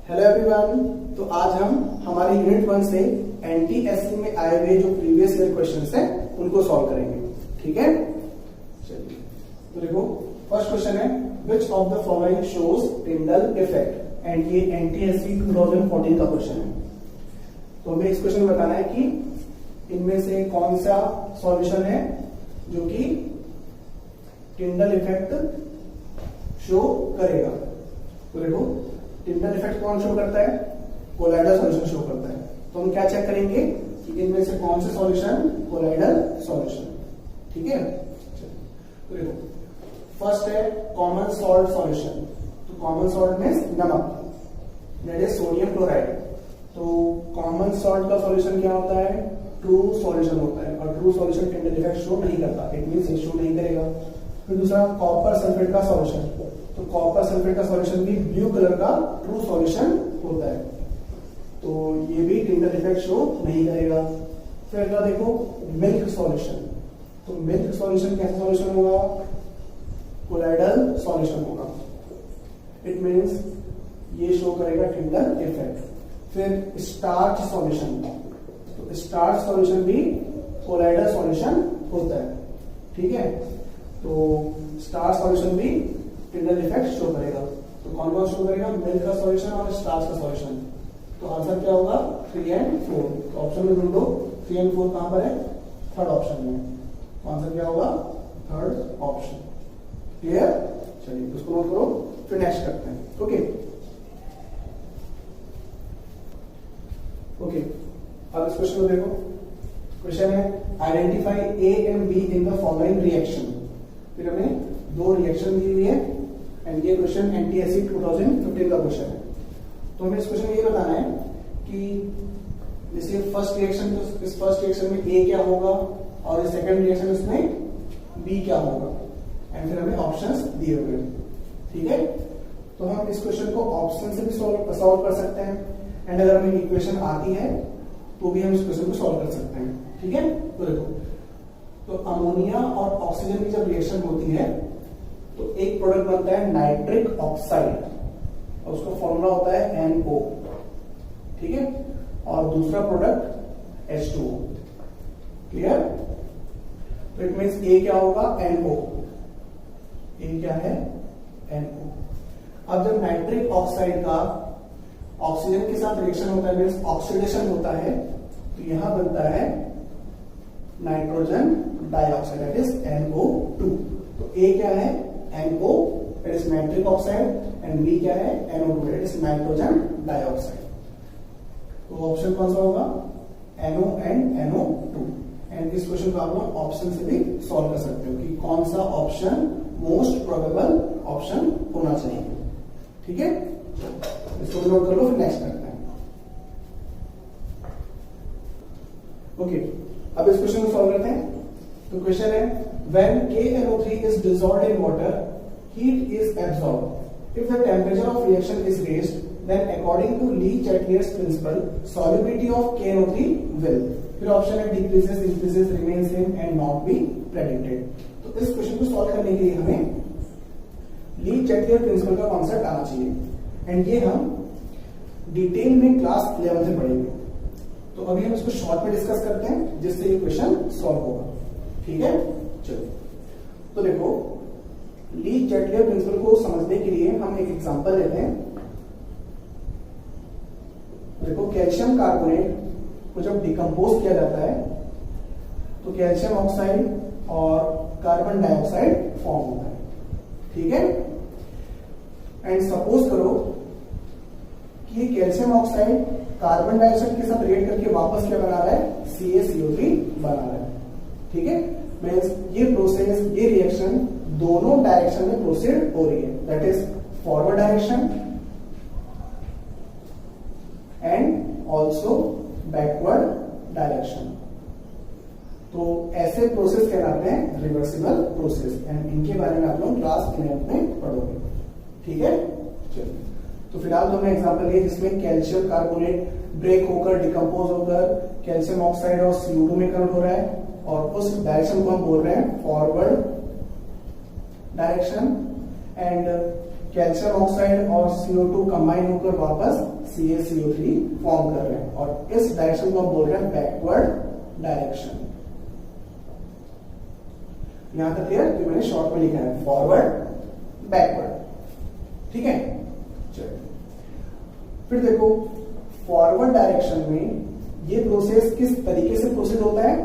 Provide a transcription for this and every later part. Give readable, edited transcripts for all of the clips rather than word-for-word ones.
Hello everyone. तो आज हम हमारे यूनिट 1 से एनटीएससी में आए हुए जो प्रीवियस ईयर क्वेश्चंस हैं उनको सॉल्व करेंगे। ठीक है, चलिए। तो देखो, फर्स्ट क्वेश्चन है विच of the following shows Tyndall effect, and ये एनटीएससी 2014 का क्वेश्चन है। तो हमें इस क्वेश्चन में बताना है कि इनमें से कौन सा सॉल्यूशन है जो कि टिंडल इफेक्ट शो करेगा। तो देखो, टिंडल इफेक्ट कौन शो करता है? कोलाइडल सॉल्यूशन शो करता है। तो हम क्या चेक करेंगे कि इनमें से कौन से सॉल्यूशन कोलाइडल सॉल्यूशन। ठीक है, तो देखो, फर्स्ट है कॉमन सॉल्ट सॉल्यूशन। तो कॉमन सॉल्ट मींस नमक, दैट इज सोडियम क्लोराइड। तो कॉमन सॉल्ट का सॉल्यूशन क्या होता है? ट्रू सॉल्यूशन होता है, और true solution Tyndall effect show नहीं करता, इट मींस ये शो नहीं करेगा। फिर दूसरा कॉपर सल्फेट का सॉल्यूशन। तो कॉपर सल्फेट का सॉल्यूशन भी ब्लू कलर का ट्रू सॉल्यूशन होता है, तो ये भी टिंडल इफेक्ट शो नहीं करेगा। फिर अगला देखो मिल्क सॉल्यूशन। तो मिल्क सॉल्यूशन कैसा सॉल्यूशन होगा? कोलाइडल सॉल्यूशन होगा, इट मींस ये शो करेगा टिंडल इफेक्ट। फिर स्टार्च सॉल्यूशन। तो स्टार्च सॉल्यूशन भी कोलाइडल सॉल्यूशन होता है। ठीक है, तो स्टार्च सॉल्यूशन भी टिंडल इफेक्ट शो करेगा। तो कौन कौन शो करेगा? मिल्क का सॉल्यूशन और स्टार्च का सॉल्यूशन। तो आंसर क्या होगा? 3 and 4। तो ऑप्शन में ढूंढो 3 and 4 कहां पर है? थर्ड ऑप्शन में। तो आंसर क्या होगा? Third option. क्लियर? चलिए उसको नोट करो, फिर नेक्स्ट करते हैं। ओके, अब इस क्वेश्चन को देखो। क्वेश्चन है identify A and be in the following reaction. फिर हमें 2 रिएक्शन दी हुई है, एंड ये क्वेश्चन एनटीएससी 2015 का क्वेश्चन है। तो हमें इस क्वेश्चन में ये बताना है कि जैसे फर्स्ट रिएक्शन, तो इस फर्स्ट रिएक्शन में ए क्या होगा, और इस सेकंड रिएक्शन में बी क्या होगा, एंड फिर हमें ऑप्शंस दिए हुए। ठीक है, तो हम इस क्वेश्चन को ऑप्शन से भी सॉल्व कर सकते हैं, एंड अगर हमें इक्वेशन आती है तो भी हम इस क्वेश्चन को सॉल्व कर सकते हैं। ठीक है, तो देखो, तो अमोनिया और ऑक्सीजन की जब रिएक्शन होती है तो एक प्रोडक्ट बनता है नाइट्रिक ऑक्साइड, और उसका फॉर्मूला होता है NO। ठीक है, और दूसरा प्रोडक्ट H2O। क्लियर? तो इट मींस ए क्या होगा? NO। ए क्या है? NO। अब जब नाइट्रिक ऑक्साइड का ऑक्सीजन के साथ रिएक्शन होता है, मींस ऑक्सीडेशन होता है, तो यहां बनता है nitrogen dioxide, that is NO2। तो ए क्या है? NO, that is nitric oxide, and B क्या है? NO2, that is nitrogen dioxide. तो ऑप्शन कौन सा होगा? NO and NO2। एंड इस क्वेश्चन को आप लोग ऑप्शन से भी सॉल्व कर सकते हो कि कौन सा ऑप्शन मोस्ट प्रोबेबल ऑप्शन होना चाहिए। ठीक है, इसको नोट कर लो, फिर नेक्स्ट करते हैं। ओके, अब इस क्वेश्चन को सॉल्व करते हैं। तो क्वेश्चन है when KNO3 is dissolved in water, heat is absorbed. If the temperature of reaction is raised, then according to Lee-Chatelier principle, solubility of KNO3 will. फिर ऑप्शन है decreases, increases, remains same and not be predicted. तो इस question को solve करने के लिए हमें ली-चैटलियर principal का कॉन्सेप्ट आना चाहिए, एंड ये हम डिटेल में क्लास 11 में पढ़ेंगे। तो अभी हम इसको शॉर्ट में डिस्कस करते हैं जिससे ये क्वेश्चन सॉल्व होगा। ठीक है, चलो। तो देखो, ली-चैटलियर प्रिंसिपल को समझने के लिए हम एक एग्जांपल लेते हैं। देखो, कैल्शियम कार्बोनेट को जब डिकम्पोज किया जाता है तो कैल्शियम ऑक्साइड और कार्बन डाइऑक्साइड फॉर्म होता है। ठीक है, एंड सपोज करो कि ये कैल्शियम ऑक्साइड कार्बन डाइऑक्साइड के साथ रिएक्ट करके वापस क्या बना रहा है? CaCO3 बना रहा है। ठीक है, मींस ये प्रोसेस, ये रिएक्शन दोनों डायरेक्शन में प्रोसीड हो रही है, that is forward direction and also backward direction. तो ऐसे प्रोसेस कहलाते हैं रिवर्सिबल प्रोसेस, एंड इनके बारे में आप लोग क्लास 11 में पढ़ोगे। ठीक है, चलिए। तो फिलहाल तो हमने एग्जांपल लिया जिसमें कैल्शियम कार्बोनेट ब्रेक होकर डिकम्पोज होकर कैल्शियम ऑक्साइड और CO2 में कन्वर्ट हो रहा है, और उस डायरेक्शन को हम बोल रहे हैं forward direction. And calcium oxide और CO2 कंबाइन होकर वापस CaCO3 फॉर्म कर रहे हैं, और इस डायरेक्शन को हम बोल रहे हैं बैकवर्ड डायरेक्शन। यहां तक क्लियर? तो मैंने शॉर्ट में लिखा है फॉरवर्ड बैकवर्ड। ठीक है, चलिए फिर देखो फॉरवर्ड डायरेक्शन में ये प्रोसेस किस तरीके से प्रोसीड होता है?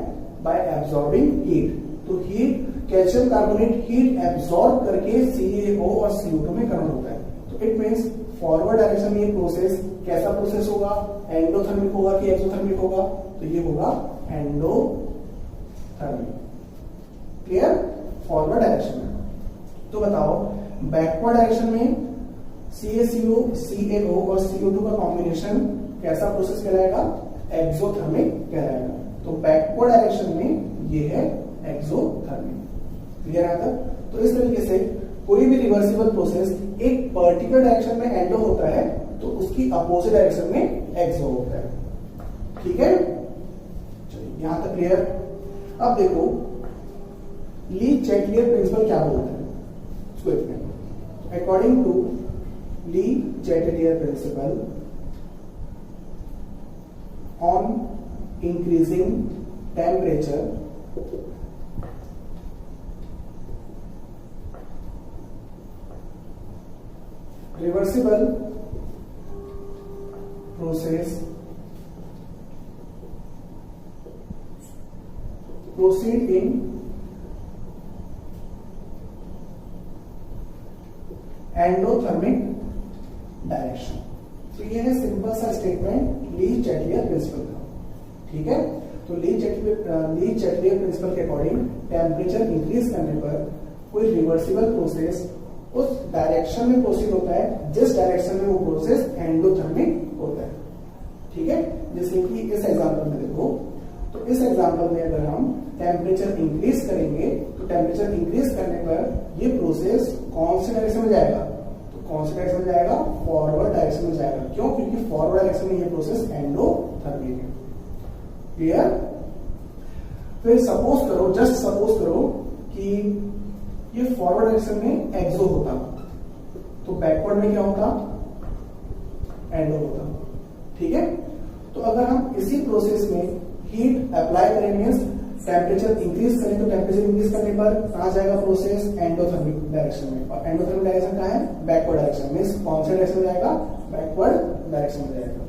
By absorbing heat. तो heat, calcium carbonate heat absorb करके CaO और CO2 में कन्वर्ट होता है। तो इट मींस फॉरवर्ड डायरेक्शन में ये प्रोसेस कैसा प्रोसेस होगा? एंडोथर्मिक होगा कि एक्सोथर्मिक होगा? तो ये होगा एंडोथर्मिक। क्लियर? फॉरवर्ड डायरेक्शन में। तो बताओ बैकवर्ड डायरेक्शन में CaCO, CaO और CO2 का कॉम्बिनेशन कैसा प्रोसेस कहलाएगा? एक्सोथर्मिक कहलाएगा। तो बैकवर्ड डायरेक्शन में ये है एक्सोथर्मिक। क्लियर है तक? तो इस तरीके से कोई भी रिवर्सिबल प्रोसेस एक पर्टिकुलर डायरेक्शन में एंडो होता है तो उसकी अपोजिट डायरेक्शन में एक्सो होता है। ठीक है, चलिए यहां तक क्लियर। अब देखो ली चैटलियर प्रिंसिपल क्या बोलते हैं उसको देखते हैं। According to Le Chatelier principle, on increasing temperature reversible process proceed in endothermic direction. तो ये है सिंपल सा स्टेटमेंट ली चैटलियर प्रिंसिपल का। ठीक है, तो ली चैटलियर प्रिंसिपल के अकॉर्डिंग टेम्परेचर इंक्रीज करने पर कोई रिवर्सिबल प्रोसेस उस डायरेक्शन में प्रोसीड होता है जिस डायरेक्शन में वो प्रोसेस एंडोथर्मिक होता है। ठीक है, जैसे कि इस एग्जांपल में देखो, तो इस एग्जांपल में अगर हम टेम्परेचर इंक्रीज करेंगे तो टेम्परेचर इंक्रीज करने पर ये प्रोसेस कौन से डायरेक्शन में जाएगा? तो कौन से डायरेक्शन में जाएगा? फॉरवर्ड डायरेक्शन में जाएगा। क्यों? क्योंकि फॉरवर्ड डायरेक्शन में ये प्रोसेस एंडोथर्मिक है। क्लियर? फिर सपोज करो, जस्ट सपोज करो कि ये फॉरवर्ड डायरेक्शन में एक्सो होता तो बैकवर्ड में क्या होता? एंडो होता। ठीक है, तो अगर हम इसी प्रोसेस में हीट अप्लाई करें मींस टेम्परेचर इंक्रीज करें तो टेम्परेचर इंक्रीज करने पर कहां जाएगा प्रोसेस? एंडोथर्मिक डायरेक्शन में। और एंडोथर्मिक डायरेक्शन कहां है? बैकवर्ड डायरेक्शन में। कौन से डायरेक्शन में जाएगा? बैकवर्ड डायरेक्शन में जाएगा।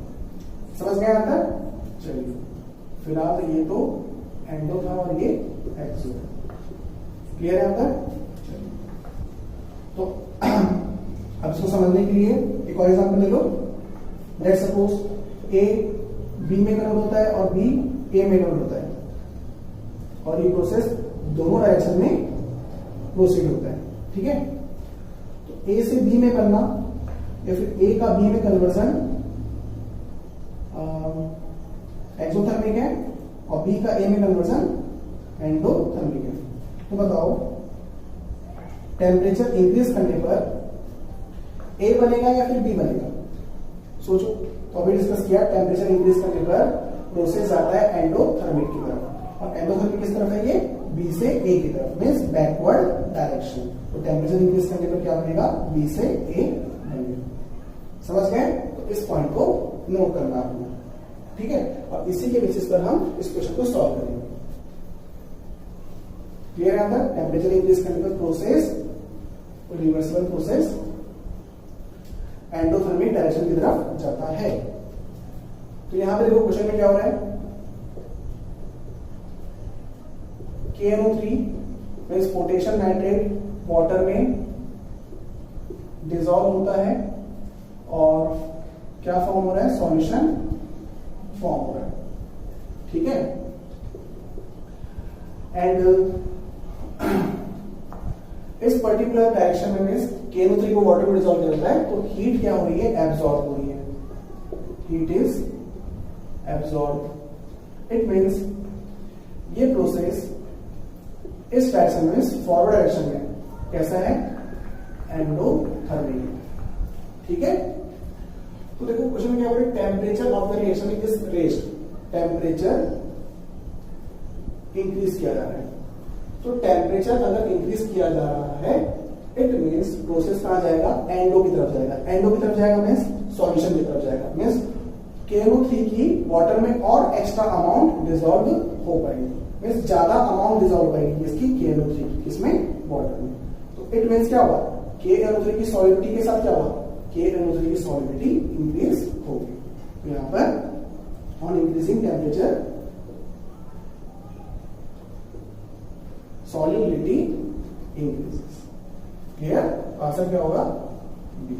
समझ गए यहां तक? चलिए फिलहाल ये तो एंडो था और ये एक्सो है। क्लियर है यहां तक? तो अब इसको समझने के लिए एक और एग्जांपल ले लो। लेट्स सपोज ए बी में कन्वर्ट होता है और बी ए में कन्वर्ट होता है, और ये प्रोसेस दोनों डायरेक्शन में प्रोसीड होता है। ठीक है, तो ए से बी में करना या फिर ए का बी में कन्वर्जन एक्सोथर्मिक है और बी का ए में कन्वर्जन एंडोथर्मिक है। तो बताओ टेम्परेचर इंक्रीज करने पर ए बनेगा या फिर बी बनेगा? सोचो। तो अभी डिस्कस किया टेम्परेचर इंक्रीज करने पर प्रोसेस जाता है एंडोथर्मिक की तरफ, और एंडोथर्मिक किस तरफ है? ये बी से ए की तरफ, मींस बैकवर्ड डायरेक्शन। तो टेम्परेचर इंक्रीज करने पर क्या बनेगा? बी से ए बनेगा। समझ गए? तो इस पॉइंट को नोट करना आपको। ठीक है, और इसी के बेसिस पर हम इस क्वेश्चन को सॉल्व करेंगे। क्लियर है? अंदर टेम्परेचर इंक्रीज करने पर process reversible process endothermic direction की तरफ जाता है। तो यहां पे देखो क्वेश्चन में क्या हो रहा है? KNO3 means potassium nitrate water में डिसॉल्व होता है और क्या फॉर्म हो रहा है? सॉल्यूशन फॉर्म हो रहा है। ठीक है, एंड इस पर्टिकुलर डायरेक्शन में मींस KNO3 को वाटर में डिसॉल्व करता है तो हीट क्या हो रही है? एब्सॉर्ब हो रही है। Heat is absorb. It means ये प्रोसेस इस डायरेक्शन में, फॉरवर्ड डायरेक्शन में कैसा है? एंडोथर्मिक। ठीक है, तो देखो क्वेश्चन में क्या हो रहा है? Temperature of the reaction is raised. Temperature increase किया जा रहा है। तो टेम्परेचर अगर इंक्रीज किया जा रहा है इट मीन्स प्रोसेस कहाँ जाएगा, एंडो की तरफ जाएगा। एंडो की तरफ जाएगा मीन्स सॉल्यूशन की तरफ जाएगा, मीन्स KNO3 की वाटर में और एक्स्ट्रा अमाउंट डिसॉल्व हो पाएगी, मीन्स ज्यादा अमाउंट डिसॉल्व पाएगी इसकी KNO3 की, इसमें वाटर में। तो इट मीन्स क्या हुआ, KNO3 की सॉल्युबिलिटी के साथ क्या हुआ, KNO3 की सॉल्युबिलिटी इंक्रीज होगी। तो यहां पर on increasing temperature solubility increases. Clear, answer क्या होगा, बी।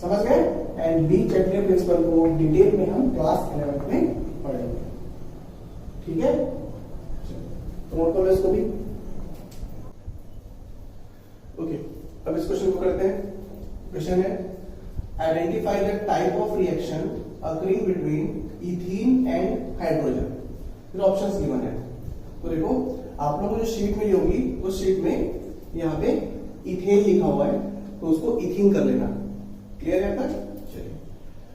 समझ गए। एंड बी चैटलियर प्रिंसिपल को डिटेल में हम क्लास 11 में पढ़ेंगे। ठीक है, तो नोट करो इसको भी। ओके, अब इस क्वेश्चन को करते हैं। क्वेश्चन है identify the type of reaction occurring between ethene and hydrogen. फिर ऑप्शंस गिवन है। तो देखो, आप लोगों को जो शीट मिली होगी उस शीट में यहाँ पे इथेन लिखा हुआ है, तो उसको इथीन कर लेना। क्लियर है तक? चलिए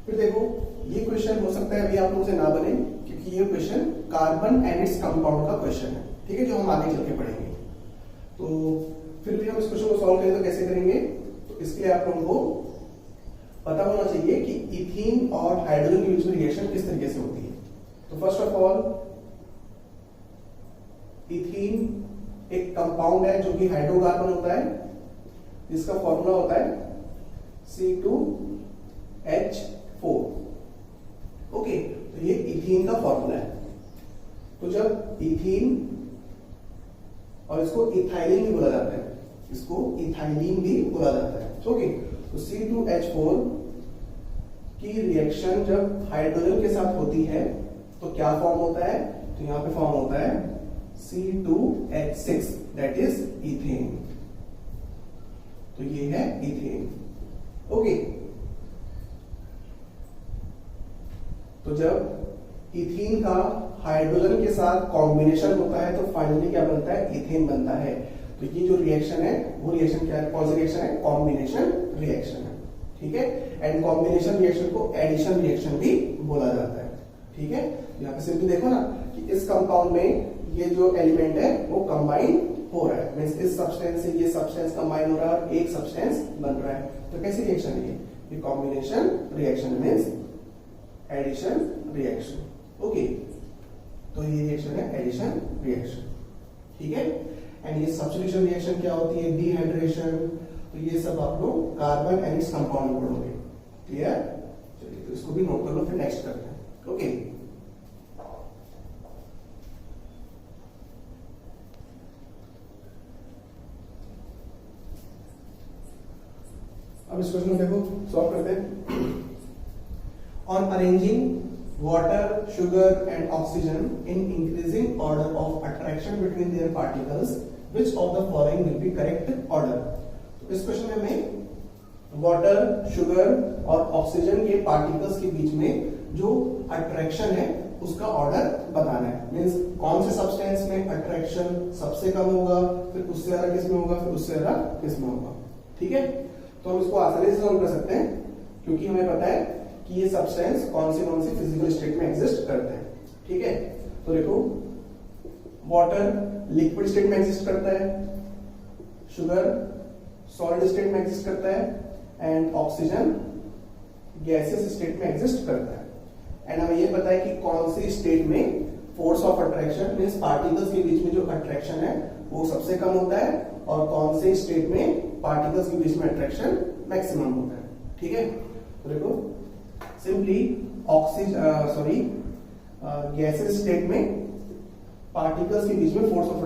फिर देखो, ये क्वेश्चन हो सकता है अभी आप लोगों से ना बने, क्योंकि ये question carbon and its compound का क्वेश्चन है। ठीक है, जो हम आगे चल के पढ़ेंगे। तो फिर भी हम इस क्वेश्चन को सॉल्व करें तो कैसे करेंगे, तो इसके लिए आप लोगों को पता होना चाहिए कि इथीन और हाइड्रोजन के बीच में रिएक्शन किस तरीके से होती है। तो फर्स्ट ऑफ ऑल, इथीन एक कंपाउंड है जो कि हाइड्रोकार्बन होता है, जिसका फॉर्मूला होता है C2H4। ओके, तो ये इथीन का फॉर्मूला है। तो जब इथीन, और इसको इथाइलिन भी बोला जाता है, इसको इथाइलिन भी बोला जाता है। ओके, तो C2H4 की रिएक्शन जब हाइड्रोजन के साथ होती है तो क्या फॉर्म होता है, तो यहां पे फॉर्म होता है C2H6, दैट इज इथेन। तो ये है इथेन। ओके, तो जब इथीन का हाइड्रोजन के साथ कॉम्बिनेशन होता है तो फाइनली क्या बनता है, इथेन बनता है। तो ये जो रिएक्शन है वो रिएक्शन क्या है, कौन सी रिएक्शन है, कॉम्बिनेशन रिएक्शन है। ठीक है, एंड कॉम्बिनेशन रिएक्शन को एडिशन रिएक्शन भी बोला जाता है। ठीक है, यहाँ पे सिंपली देखो ना कि इस कंपाउंड में ये जो एलिमेंट है वो कंबाइन हो रहा है, मींस इस सब्सटेंस से ये सब्सटेंस कंबाइन हो रहा है और एक सब्सटेंस बन रहा है। तो कैसी रिएक्शन है ये combination reaction means addition reaction. Okay, तो ये रिएक्शन है एडिशन रिएक्शन। ठीक है, एंड ये सब्स्टिट्यूशन रिएक्शन क्या होती है, डिहाइड्रेशन। तो ये सब आप लोग कार्बन एंड इट्स कंपाउंड में पढ़ोगे। क्लियर, चलिए तो इसको भी नोट कर लो, फिर नेक्स्ट करते हैं। ओके, अब इस क्वेश्चन को देखो, सॉल्व करते हैं। On arranging water, sugar and oxygen in increasing order of attraction between their particles, which of the following will be correct order? तो इस क्वेश्चन में हमें वाटर, शुगर और ऑक्सीजन के पार्टिकल्स के बीच में जो अट्रैक्शन है उसका ऑर्डर बताना है। मींस कौन से सब्सटेंस में अट्रैक्शन सबसे कम होगा, फिर उससे ज्यादा किस में होगा, फिर उससे ज्यादा किस में होगा। ठीक है, तो हम इसको आसानी से सॉल्व कर सकते हैं, क्योंकि हमें पता है कि ये सब्सटेंस कौन सी फिजिकल स्टेट में एग्जिस्ट करते हैं। ठीक है, तो देखो, वाटर लिक्विड स्टेट में एग्जिस्ट करता है, शुगर सॉलिड स्टेट में एग्जिस्ट करता है, एंड ऑक्सीजन गैसियस स्टेट में एग्जिस्ट करता है। एंड हमें ये पता है कि कौन सी स्टेट में force of attraction means particles के बीच में जो अट्रैक्शन है वो सबसे कम होता है, और कौन से स्टेट में पार्टिकल्स के बीच में अट्रैक्शन मैक्सिमम होता है। ठीक है, तो देखो सिंपली गैसेस स्टेट में पार्टिकल्स के बीच में फोर्स ऑफ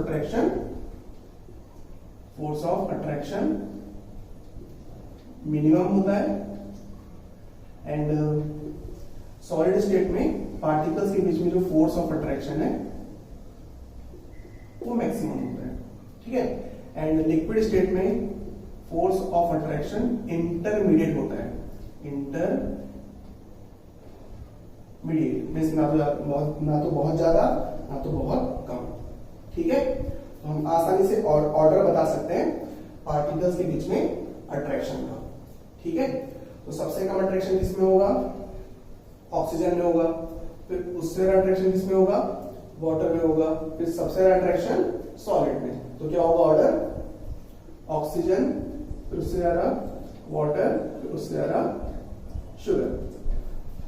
अट्रैक्शन मिनिमम होता है, एंड सॉलिड स्टेट में पार्टिकल्स के बीच में जो फोर्स ऑफ अट्रैक्शन है वो मैक्सिमम होता है। ठीक है, एंड लिक्विड स्टेट में फोर्स ऑफ अट्रैक्शन इंटरमीडिएट होता है। इंटरमीडिएट मींस ना तो बहुत ज्यादा ना तो बहुत कम। ठीक है, तो हम आसानी से ऑर्डर बता सकते हैं पार्टिकल्स के बीच में अट्रैक्शन का। ठीक है, तो सबसे कम अट्रैक्शन किसमें होगा, ऑक्सीजन में होगा, फिर उससे ज्यादा अट्रैक्शन किसमें होगा, वाटर में होगा, फिर सबसे ज्यादा अट्रैक्शन सॉलिड में। तो क्या होगा ऑर्डर, ऑक्सीजन, फिर उससे आ रहा वाटर, फिर उससे आ रहा शुगर।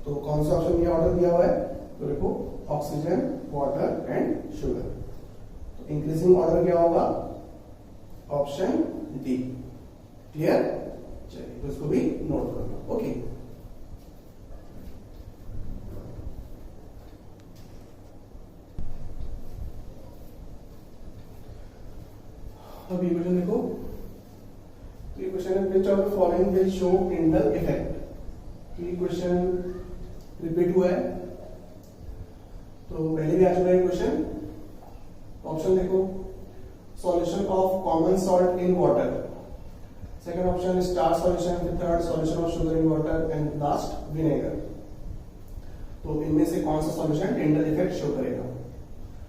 तो कौन सा ऑप्शन ये ऑर्डर दिया हुआ है? तो देखो ऑक्सीजन, वाटर एंड शुगर। तो इंक्रीजिंग ऑर्डर क्या होगा? Option D. क्लियर? चलिए तो इसको भी नोट कर लो। ओके, अब ये क्वेश्चन देखो। ये क्वेश्चन है which of the following will show Tyndall effect. तो ये क्वेश्चन रिपीट हुआ है, तो पहले भी आ चुका है क्वेश्चन। ऑप्शन देखो, solution of common salt in water, second option star solution, third solution of sugar in water and last vinegar. तो इनमें से कौन सा सॉल्यूशन टिंडल इफेक्ट शो करेगा?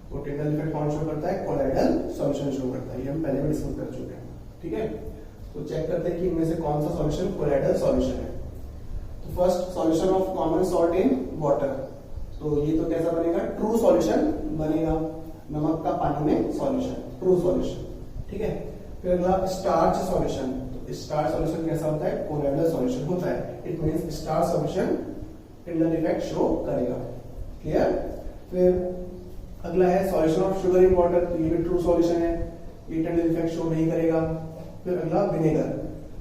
तो टिंडल इफेक्ट कौन शो करता है? कोलाइडल सॉल्यूशन शो करता है। ये हम पहले भी डिस्कस कर चुके हैं। ठीक है, तो चेक करते हैं कि इनमें से कौन सा सॉल्यूशन कोलाइडल सॉल्यूशन है। तो first solution of common salt in water, तो ये तो कैसा बनेगा? ट्रू सॉल्यूशन बनेगा, नमक का पानी में सॉल्यूशन, ट्रू सॉल्यूशन। ठीक है, फिर अगला स्टार्च सॉल्यूशन। तो स्टार्च सॉल्यूशन कैसा होता है? कोलाइडल सॉल्यूशन होता है। It means starch solution Tyndall effect show करेगा। क्लियर? फिर अगला है solution of sugar in water, तो ये भी ट्रू सॉल्यूशन है, ये टिंडल इफेक्ट शो नहीं करेगा। फिर अगला विनेगर,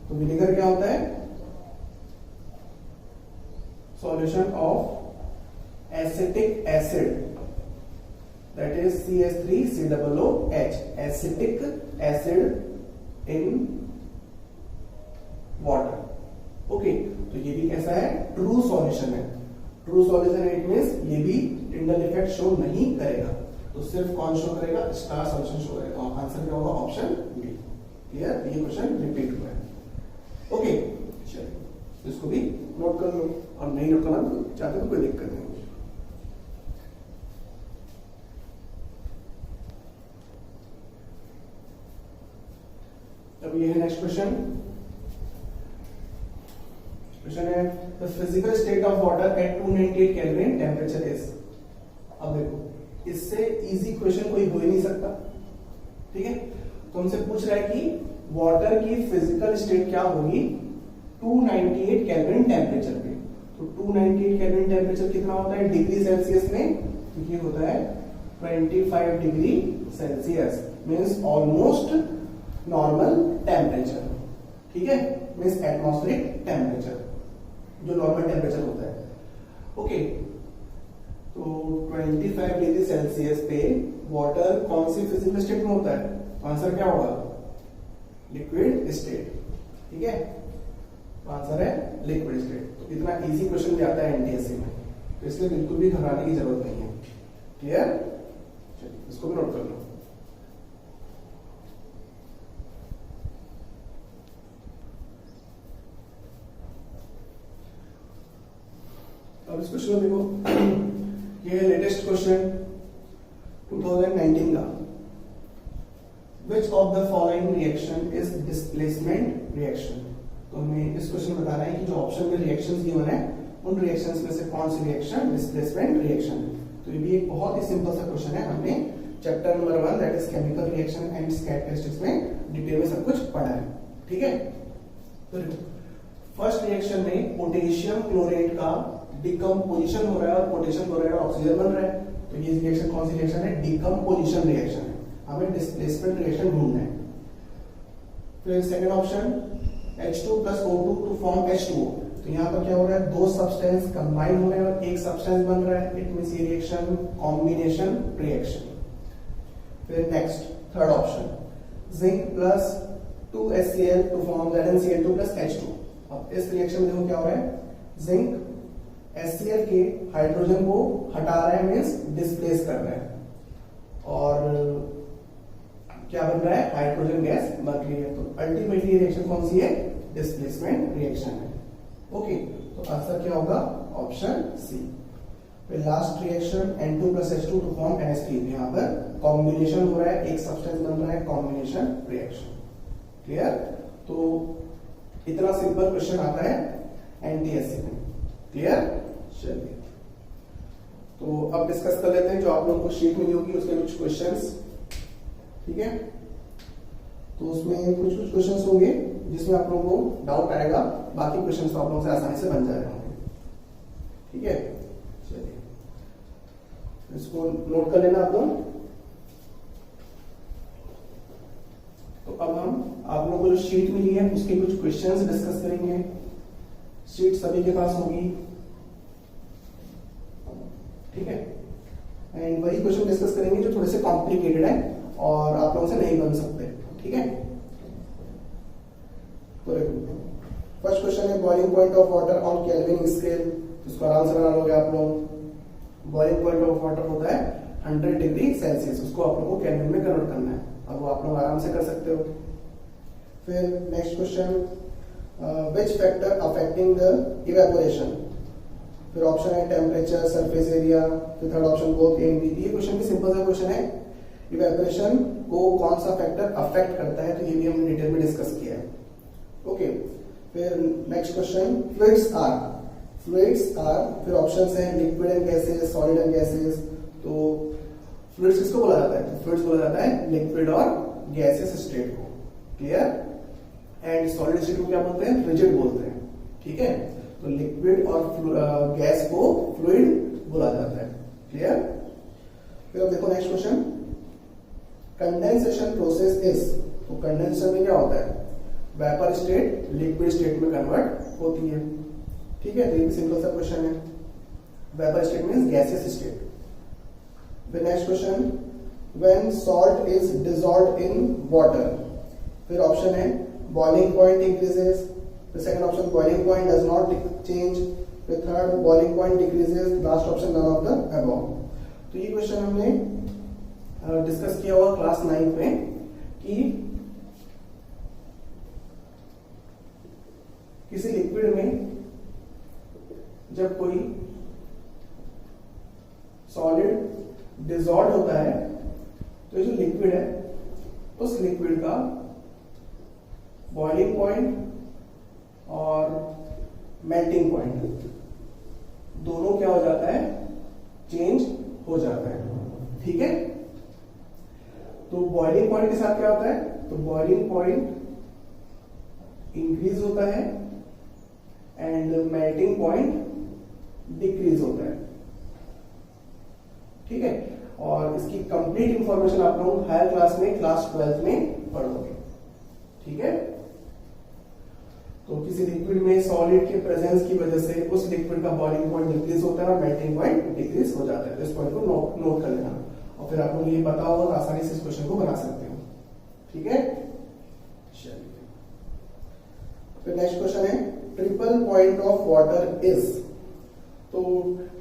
तो विनेगर क्या होता है? Solution of acetic acid, that is CH3COOH, acetic acid in water. Okay, तो ये भी कैसा है? ट्रू सॉल्यूशन है। ट्रू सॉल्यूशन है, इट मींस ये भी टिंडल इफेक्ट शो नहीं करेगा। तो सिर्फ कौन शो करेगा? स्टार सॉल्यूशन शो करेगा। तो आंसर क्या होगा? Option B. क्लियर? ये क्वेश्चन रिपीट हुआ है। ओके, चलिए इसको भी नोट कर लो, और नहीं नोट करना तो चाहते तो कोई दिक्कत नहीं। अब ये है नेक्स्ट क्वेश्चन। क्वेश्चन है the physical state of water at 298 kelvin temperature is. अब देखो, इससे इजी क्वेश्चन कोई हो ही नहीं सकता। ठीक है, तो हमसे पूछ रहा है कि वाटर की फिजिकल स्टेट क्या होगी 298 केल्विन टेम्परेचर पे। तो 298 केल्विन टेम्परेचर कितना होता है डिग्री सेल्सियस में? तो ये होता है 25 degree Celsius, means almost normal temperature. ठीक है, मींस एटमॉस्फेरिक टेम्परेचर, जो नॉर्मल टेम्परेचर होता है। ओके, तो 25 डिग्री सेल्सियस पे वाटर कौन सी फिजिकल स्टेट में होता है? आंसर क्या होगा? Liquid state. ठीक है, तो आंसर है लिक्विड स्टेट। तो इतना इजी क्वेश्चन भी आता है एनटीएससी में, तो इसलिए बिल्कुल भी घबराने की जरूरत नहीं है। क्लियर? चलिए इसको भी नोट कर लो। अब इस क्वेश्चन में देखो, ये है लेटेस्ट क्वेश्चन 2019 का। Which of the following reaction is displacement reaction? तो हमें इस क्वेश्चन में बताना है कि जो ऑप्शन में रिएक्शंस गिवन है, उन रिएक्शंस में से कौन सी रिएक्शन डिस्प्लेसमेंट रिएक्शन है। तो ये भी एक बहुत ही सिंपल सा क्वेश्चन है। हमने chapter number 1 that is chemical reaction and characteristics में डिटेल में सब कुछ पढ़ा है। ठीक है, तो फर्स्ट रिएक्शन में पोटेशियम क्लोराइड का डिकम्पोजिशन हो रहा है और पोटेशियम क्लोराइड ऑक्सीजन बन रहा है। तो ये रिएक्शन कौन सी रिएक्शन है? डिकम्पोजिशन रिएक्शन है। हमें डिस्प्लेसमेंट रिएक्शन ढूंढना है। फिर second option H2 plus O2 to form H2O। तो यहाँ पर क्या हो रहा है? दो सब्सटेंस कंबाइन हो रहे हैं और एक सब्सटेंस बन रहा है। इट मींस ये रिएक्शन कॉम्बिनेशन रिएक्शन। फिर next third option zinc plus 2HCl to form ZnCl2 plus H2। अब इस रिएक्शन में देखो क्या हो रहा है? जिंक HCl के हाइड्रोजन को हटा रहा है, मींस डिस्प्लेस कर रहा है, और क्या बन रहा है? हाइड्रोजन गैस बन रही है। तो अल्टीमेटली रिएक्शन कौन सी है? डिस्प्लेसमेंट रिएक्शन है। ओके, तो आंसर क्या होगा? Option C. फिर last reaction N2 plus H2 to form NH3। यहाँ पर कॉम्बिनेशन हो रहा है, एक सब्सटेंस बन रहा है, कॉम्बिनेशन रिएक्शन। क्लियर? तो इतना सिंपल क्वेश्चन आता है एनटीएससी में। क्लियर? चलिए, तो अब डिस्कस कर लेते हैं जो आप लोगों को शीट मिली होगी उसके कुछ क्वेश्चंस। ठीक है, तो उसमें कुछ कुछ क्वेश्चंस होंगे जिसमें आप लोगों को डाउट आएगा, बाकी क्वेश्चंस तो आप लोगों से आसानी से बन जा रहे होंगे। ठीक है, चलिए इसको नोट कर लेना आप लोग। तो अब हम आप लोगों को जो शीट मिली है उसके कुछ क्वेश्चंस डिस्कस करेंगे। शीट सभी के पास होगी, ठीक है, एंड वही क्वेश्चन डिस्कस करेंगे जो थोड़े से कॉम्प्लिकेटेड है और आप लोगों से नहीं बन सकते। ठीक है, तो फर्स्ट क्वेश्चन है boiling point of water on kelvin scale. इसको आराम से बना लोगे आप लोग। बॉइलिंग पॉइंट ऑफ वाटर होता है 100 डिग्री सेल्सियस, उसको आप लोगों को केल्विन में कन्वर्ट करना है। अब वो आप लोग आराम से कर सकते हो। फिर next question, which factor affecting the evaporation. फिर ऑप्शन है टेम्परेचर, सरफेस एरिया, फिर third option both A and B. ये क्वेश्चन भी सिंपल सा क्वेश्चन है, इवेपोरेशन को कौन सा फैक्टर अफेक्ट करता है, तो ये भी हमने डिटेल में डिस्कस किया है। ओके, फिर next question, fluids are. Fluids are, फिर ऑप्शंस हैं liquid and gases, solid and gases. तो फ्लूइड्स किसको बोला जाता है, तो फ्लूइड्स बोला जाता है लिक्विड और गैसेस स्टेट को। क्लियर, एंड सॉलिड स्टेट को क्या बोलते हैं, रिजिड बोलते हैं। ठीक है, तो लिक्विड और गैस को फ्लूइड बोला जाता है। क्लियर, फिर अब देखो next question, condensation process is. तो कंडेंसेशन में क्या होता है, वेपर स्टेट लिक्विड स्टेट में कन्वर्ट होती है। ठीक है, तो ये सिंपल सा क्वेश्चन है। Vapour state means gaseous state. फिर next question, when salt is dissolved in water. फिर ऑप्शन है बॉइलिंग पॉइंट इंक्रीजेस, फिर second option boiling point does not change, फिर third boiling point decreases, last option none of the above. तो ये question हमने discuss किया हुआ class 9 में कि किसी लिक्विड में जब कोई सॉलिड डिसॉल्व होता है तो ये जो लिक्विड है उस लिक्विड का बॉइलिंग पॉइंट और मेल्टिंग पॉइंट दोनों क्या हो जाता है, चेंज हो जाता है। ठीक है, तो बॉइलिंग पॉइंट के साथ क्या होता है, तो बॉइलिंग पॉइंट इंक्रीज होता है एंड मेल्टिंग पॉइंट डिक्रीज होता है। ठीक है, और इसकी कंप्लीट इंफॉर्मेशन आप लोग हायर क्लास में क्लास 12 में पढ़ोगे। ठीक है, तो किसी लिक्विड में सॉलिड के प्रेजेंस की वजह से उस लिक्विड का बॉइलिंग पॉइंट डिक्रीज होता है और मेल्टिंग पॉइंट डिक्रीज हो जाता है। तो इस पॉइंट को नोट कर लेना और फिर आप लोग ये पता होगा तो आसानी से इस क्वेश्चन को बना सकते हो। ठीक है, चलिए फिर नेक्स्ट क्वेश्चन है triple point of water is. तो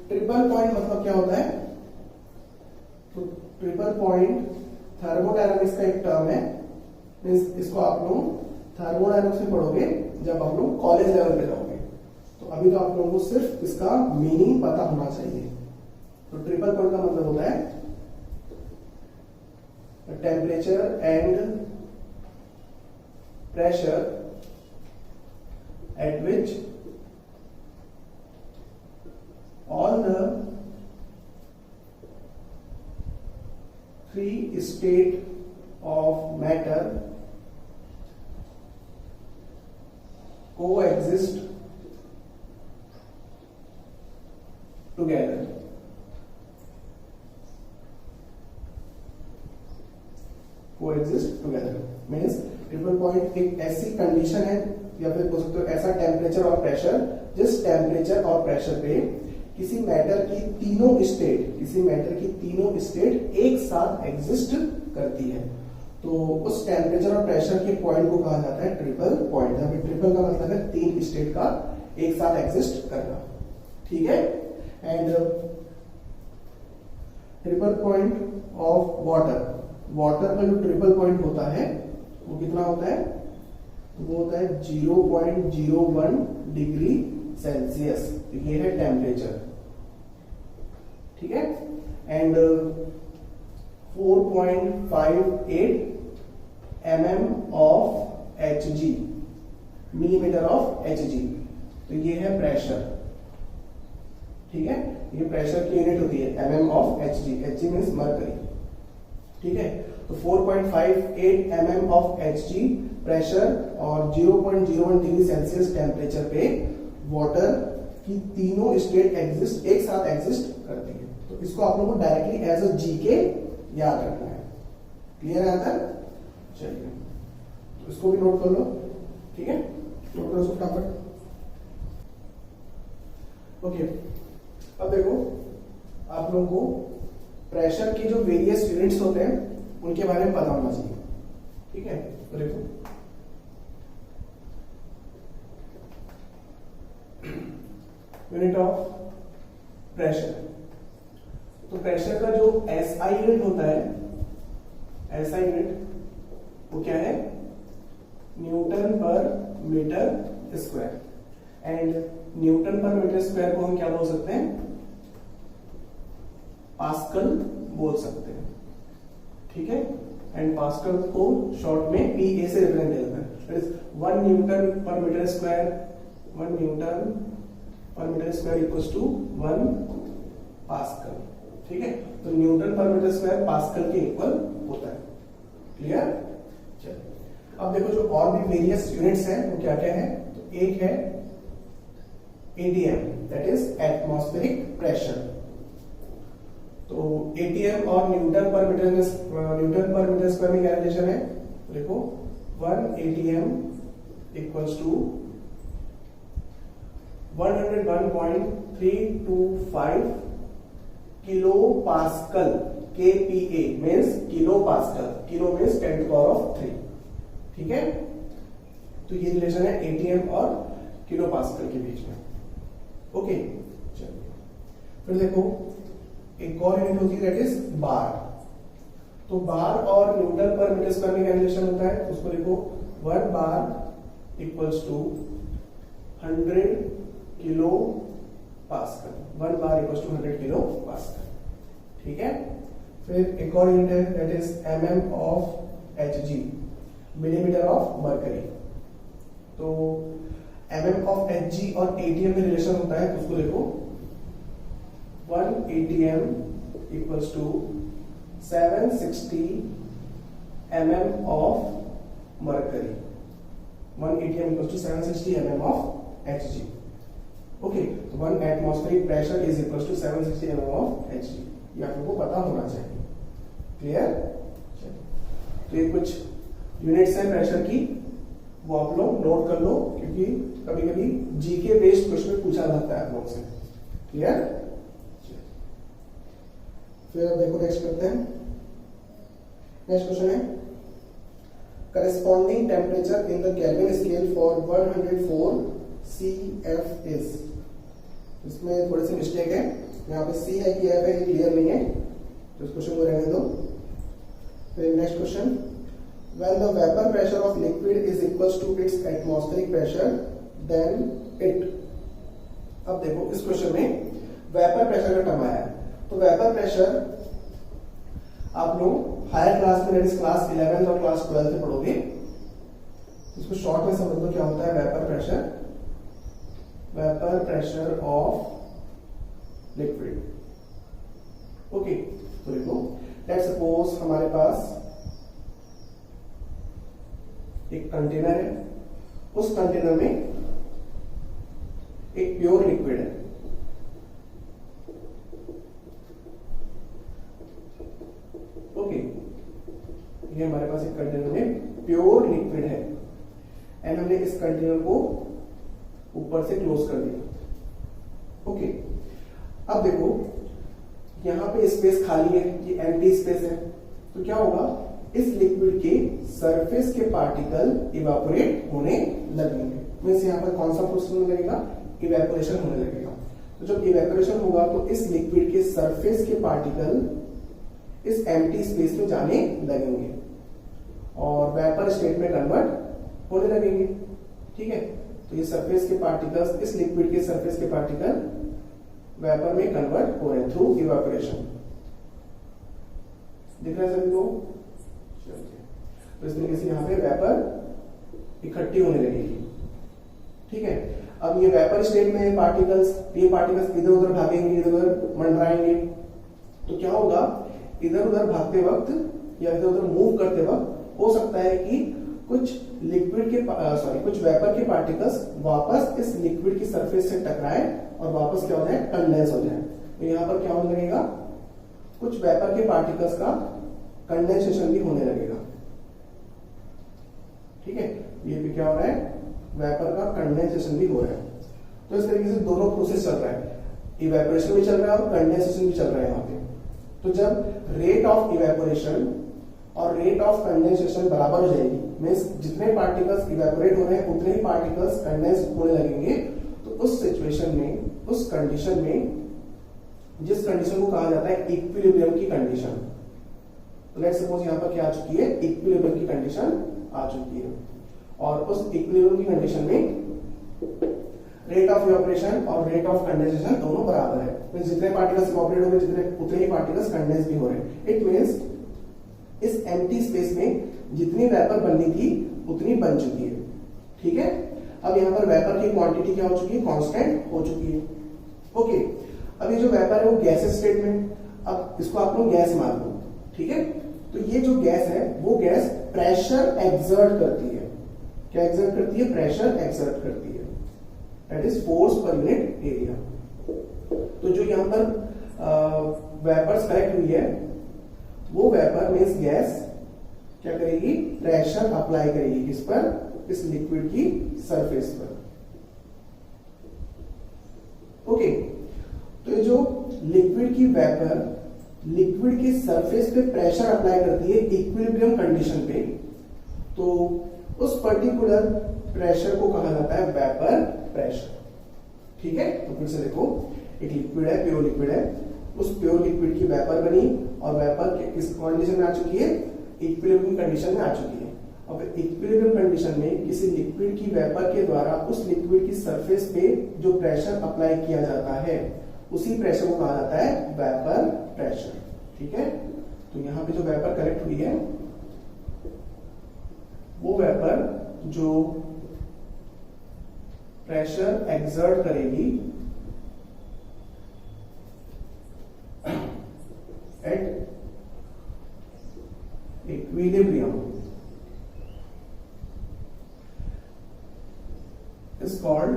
ट्रिपल पॉइंट मतलब क्या होता है, तो ट्रिपल पॉइंट थर्मोडायनामिक्स का एक टर्म है। इसको आप लोग थर्मोडायनामिक्स में पढ़ोगे जब आप लोग कॉलेज लेवल पे जाओगे। तो अभी तो आप लोगों को सिर्फ इसका मीनिंग पता होना चाहिए। तो ट्रिपल पॉइंट का मतलब होता है temperature and pressure at which all the three state of matter coexist together. Coexist together means triple point एक ऐसी कंडीशन है या फिर बोल सकते हो ऐसा टेम्परेचर और प्रेशर जिस टेम्परेचर और प्रेशर पे किसी मैटर की तीनों स्टेट एक साथ एग्जिस्ट करती है। तो उस टेम्परेचर और प्रेशर के पॉइंट को कहा जाता है ट्रिपल पॉइंट। जहां पे ट्रिपल का मतलब है तीन स्टेट का एक साथ एग्जिस्ट करना। ठीक है, and triple point of water का जो ट्रिपल पॉइंट होता है वो कितना होता है, वो होता है 0.01 डिग्री सेल्सियस। ये है टेम्परेचर। ठीक है, and 4.58 mm of Hg, millimetre of Hg। तो ये है प्रेशर। ठीक है, ये प्रेशर की यूनिट होती है mm of Hg। Hg means mercury. ठीक है, तो 4.58 mm ऑफ Hg प्रेशर और 0.01 डिग्री सेल्सियस टेम्परेचर पे वाटर की तीनों स्टेट एग्जिस्ट एक साथ एग्जिस्ट करती है। तो इसको आप लोगों को डायरेक्टली एज अ जीके याद रखना है। क्लियर है यहाँ तक? चलिए तो इसको भी नोट कर लो, ठीक है, नोट करो फटाफट। ओके, अब देखो आप लोगों को प्रेशर के जो वेरियस यूनिट्स होते हैं उनके बारे में पता होना चाहिए, ठीक है। तो देखो यूनिट ऑफ प्रेशर, तो प्रेशर का जो SI यूनिट होता है, SI यूनिट वो क्या है? न्यूटन पर मीटर स्क्वायर। एंड न्यूटन पर मीटर स्क्वायर को हम क्या बोल सकते हैं? पास्कल बोल सकते हैं, ठीक है। एंड पास्कल को शॉर्ट में PA से रिप्रेजेंट किया जाता है। 1 न्यूटन पर मीटर स्क्वायर, 1 न्यूटन पर metre square equals to 1 pascal, ठीक है। तो न्यूटन पर मीटर स्क्वायर पास्कल के इक्वल होता है। क्लियर? चलिए अब देखो जो और भी वेरियस यूनिट्स हैं वो क्या क्या है? तो एक है ATM, that is atmospheric pressure. तो ATM और न्यूटन पर मीटर स्क्वायर में क्या रिलेशन है? देखो 1 ATM equals to 101.325 kilo pascal, KPa means kilo pascal, kilo means 10 to the power of 3, ठीक है। तो ये रिलेशन है ATM और किलो पास्कल के बीच में। ओके, चलिए फिर देखो एक और यूनिट होती है दैट इज बार। तो बार और न्यूटन पर मीटर स्क्वायर में क्या रिलेशन होता है? उसको देखो 1 bar equals to 100 kilo pascal, 1 bar equals to 100 kilo pascal, ठीक है। फिर एक और यूनिट है that is mm of Hg, millimetre of mercury. तो mm ऑफ Hg और ATM में रिलेशन होता है, तो उसको देखो 1 ATM equals to 760 mm of mercury, 1 ATM equals to 760 mm of Hg। Okay, तो 1 atmospheric pressure is equals to 760 mm of Hg, ये आप लोगों को पता होना चाहिए। क्लियर? तो ये कुछ यूनिट्स हैं प्रेशर की, वो आप लोग नोट कर लो क्योंकि कभी कभी जीके बेस्ड क्वेश्चन पूछा जाता है आप लोगों से। क्लियर? फिर अब देखो नेक्स्ट करते हैं। नेक्स्ट क्वेश्चन है corresponding temperature in the kelvin scale for 104 CF is. इसमें थोड़ी सी मिस्टेक है, यहाँ पे C है कि F है, ये क्लियर नहीं है, तो इस क्वेश्चन को रहने दो। फिर next question, when the vapor pressure of liquid is equals to its atmospheric pressure then it। अब देखो इस क्वेश्चन में वेपर प्रेशर का टर्म आया है, तो वेपर प्रेशर आप लोग हायर क्लास में क्लास 11 और क्लास 12 में पढ़ोगे। इसको शॉर्ट में समझ लो क्या होता है vapour pressure. Vapour pressure of liquid. Okay, तो देखो लेट्स सपोज हमारे पास एक कंटेनर है, उस कंटेनर में एक प्योर लिक्विड है। ओके, ये हमारे पास एक कंटेनर में प्योर लिक्विड है एंड हमने इस कंटेनर को ऊपर से क्लोज कर दिया। ओके, अब देखो यहां पे स्पेस खाली है, ये एम्प्टी स्पेस है, तो क्या होगा? इस लिक्विड के सरफेस के पार्टिकल इवापोरेट होने लगेंगे। मींस यहाँ पर कौन सा प्रोसेस होने लगेगा? इवेपोरेशन होने लगेगा। तो जब इवेपोरेशन होगा तो इस लिक्विड के सरफेस के पार्टिकल इस एम्प्टी स्पेस में जाने लगेंगे और वेपर स्टेट में कन्वर्ट होने लगेंगे, ठीक है। तो ये सरफेस के पार्टिकल्स, इस लिक्विड के सरफेस के पार्टिकल वेपर में कन्वर्ट हो रहे हैं थ्रू इवेपोरेशन। दिख रहा है सभी को? तो इस तरीके से यहाँ पे वेपर इकट्ठी होने लगेगी, ठीक है। अब ये वेपर स्टेट में ये पार्टिकल्स इधर उधर भागेंगे, इधर उधर मंडराएंगे, तो क्या होगा? इधर उधर भागते वक्त या इधर उधर मूव करते वक्त हो सकता है कि कुछ लिक्विड के कुछ वेपर के पार्टिकल्स वापस इस लिक्विड की सरफेस से टकराए और वापस क्या हो जाए, कंडेंस हो जाए। तो यहां पर क्या होने लगेगा, कुछ वेपर के पार्टिकल्स का कंडेंसेशन भी होने लगेगा। ठीक है, ये भी क्या हो रहा है, वेपर का कंडेंसेशन भी हो रहा है। तो इस तरीके से दोनों प्रोसेस चल रहा है, इवेपोरेशन भी चल रहा है और कंडेंसेशन भी चल रहा है यहाँ पे। तो जब रेट ऑफ इवेपोरेशन और रेट ऑफ कंडेंसेशन बराबर हो जाएगी, मींस जितने पार्टिकल्स इवेपोरेट हो रहे हैं उतने ही पार्टिकल्स कंडेंस होने लगेंगे, तो उस सिचुएशन में, उस कंडीशन में, जिस कंडीशन को कहा जाता है इक्विलिब्रियम की कंडीशन। तो लेट्स सपोज यहां पर क्या आ चुकी है, इक्विलिब्रियम की कंडीशन आ चुकी है। और उस इक्विलिब्रियम की कंडीशन में रेट ऑफ इवेपोरेशन और रेट ऑफ कंडेंसेशन दोनों बराबर है। तो जितने पार्टिकल्स इवेपोरेट हो रहे हैं जितने उतने ही पार्टिकल्स कंडेंस भी हो रहे हैं। इट मींस इस एम्प्टी स्पेस में जितनी वेपर बननी थी उतनी बन चुकी है। ठीक है, अब यहां पर वेपर की क्वांटिटी क्या हो चुकी है, कांस्टेंट हो चुकी है। ओके, अब ये जो वेपर है वो गैस स्टेट में, अब इसको आप लोग गैस मान लो। ठीक है, तो ये जो गैस है वो गैस प्रेशर एक्सर्ट करती है। क्या एक्सर्ट करती है, प्रेशर एक्सर्ट करती है, that is force per unit area. तो जो यहां पर वेपर्स कलेक्ट हुई है वो वेपर मींस गैस क्या करेगी, प्रेशर अप्लाई करेगी किस पर, इस लिक्विड की सरफेस पर। ओके, तो ये जो लिक्विड की वेपर लिक्विड की सरफेस पे प्रेशर अप्लाई करती है इक्विलिब्रियम कंडीशन पे, तो उस पर्टिकुलर प्रेशर को कहा जाता है वेपर प्रेशर। ठीक है, तो फिर से देखो, एक लिक्विड है, प्योर लिक्विड है, उस प्योर लिक्विड की वेपर बनी और वेपर किस कंडीशन में आ चुकी है, इक्विलिब्रियम कंडीशन में आ चुकी है। अब इक्विलिब्रियम कंडीशन में किसी लिक्विड की वेपर के द्वारा उस लिक्विड की सरफेस पे जो प्रेशर अप्लाई किया जाता है उसी प्रेशर को कहा जाता है वेपर प्रेशर। ठीक है, तो यहां पे जो वेपर कलेक्ट हुई है वो वेपर जो प्रेशर एक्सर्ट करेगी at equilibrium is called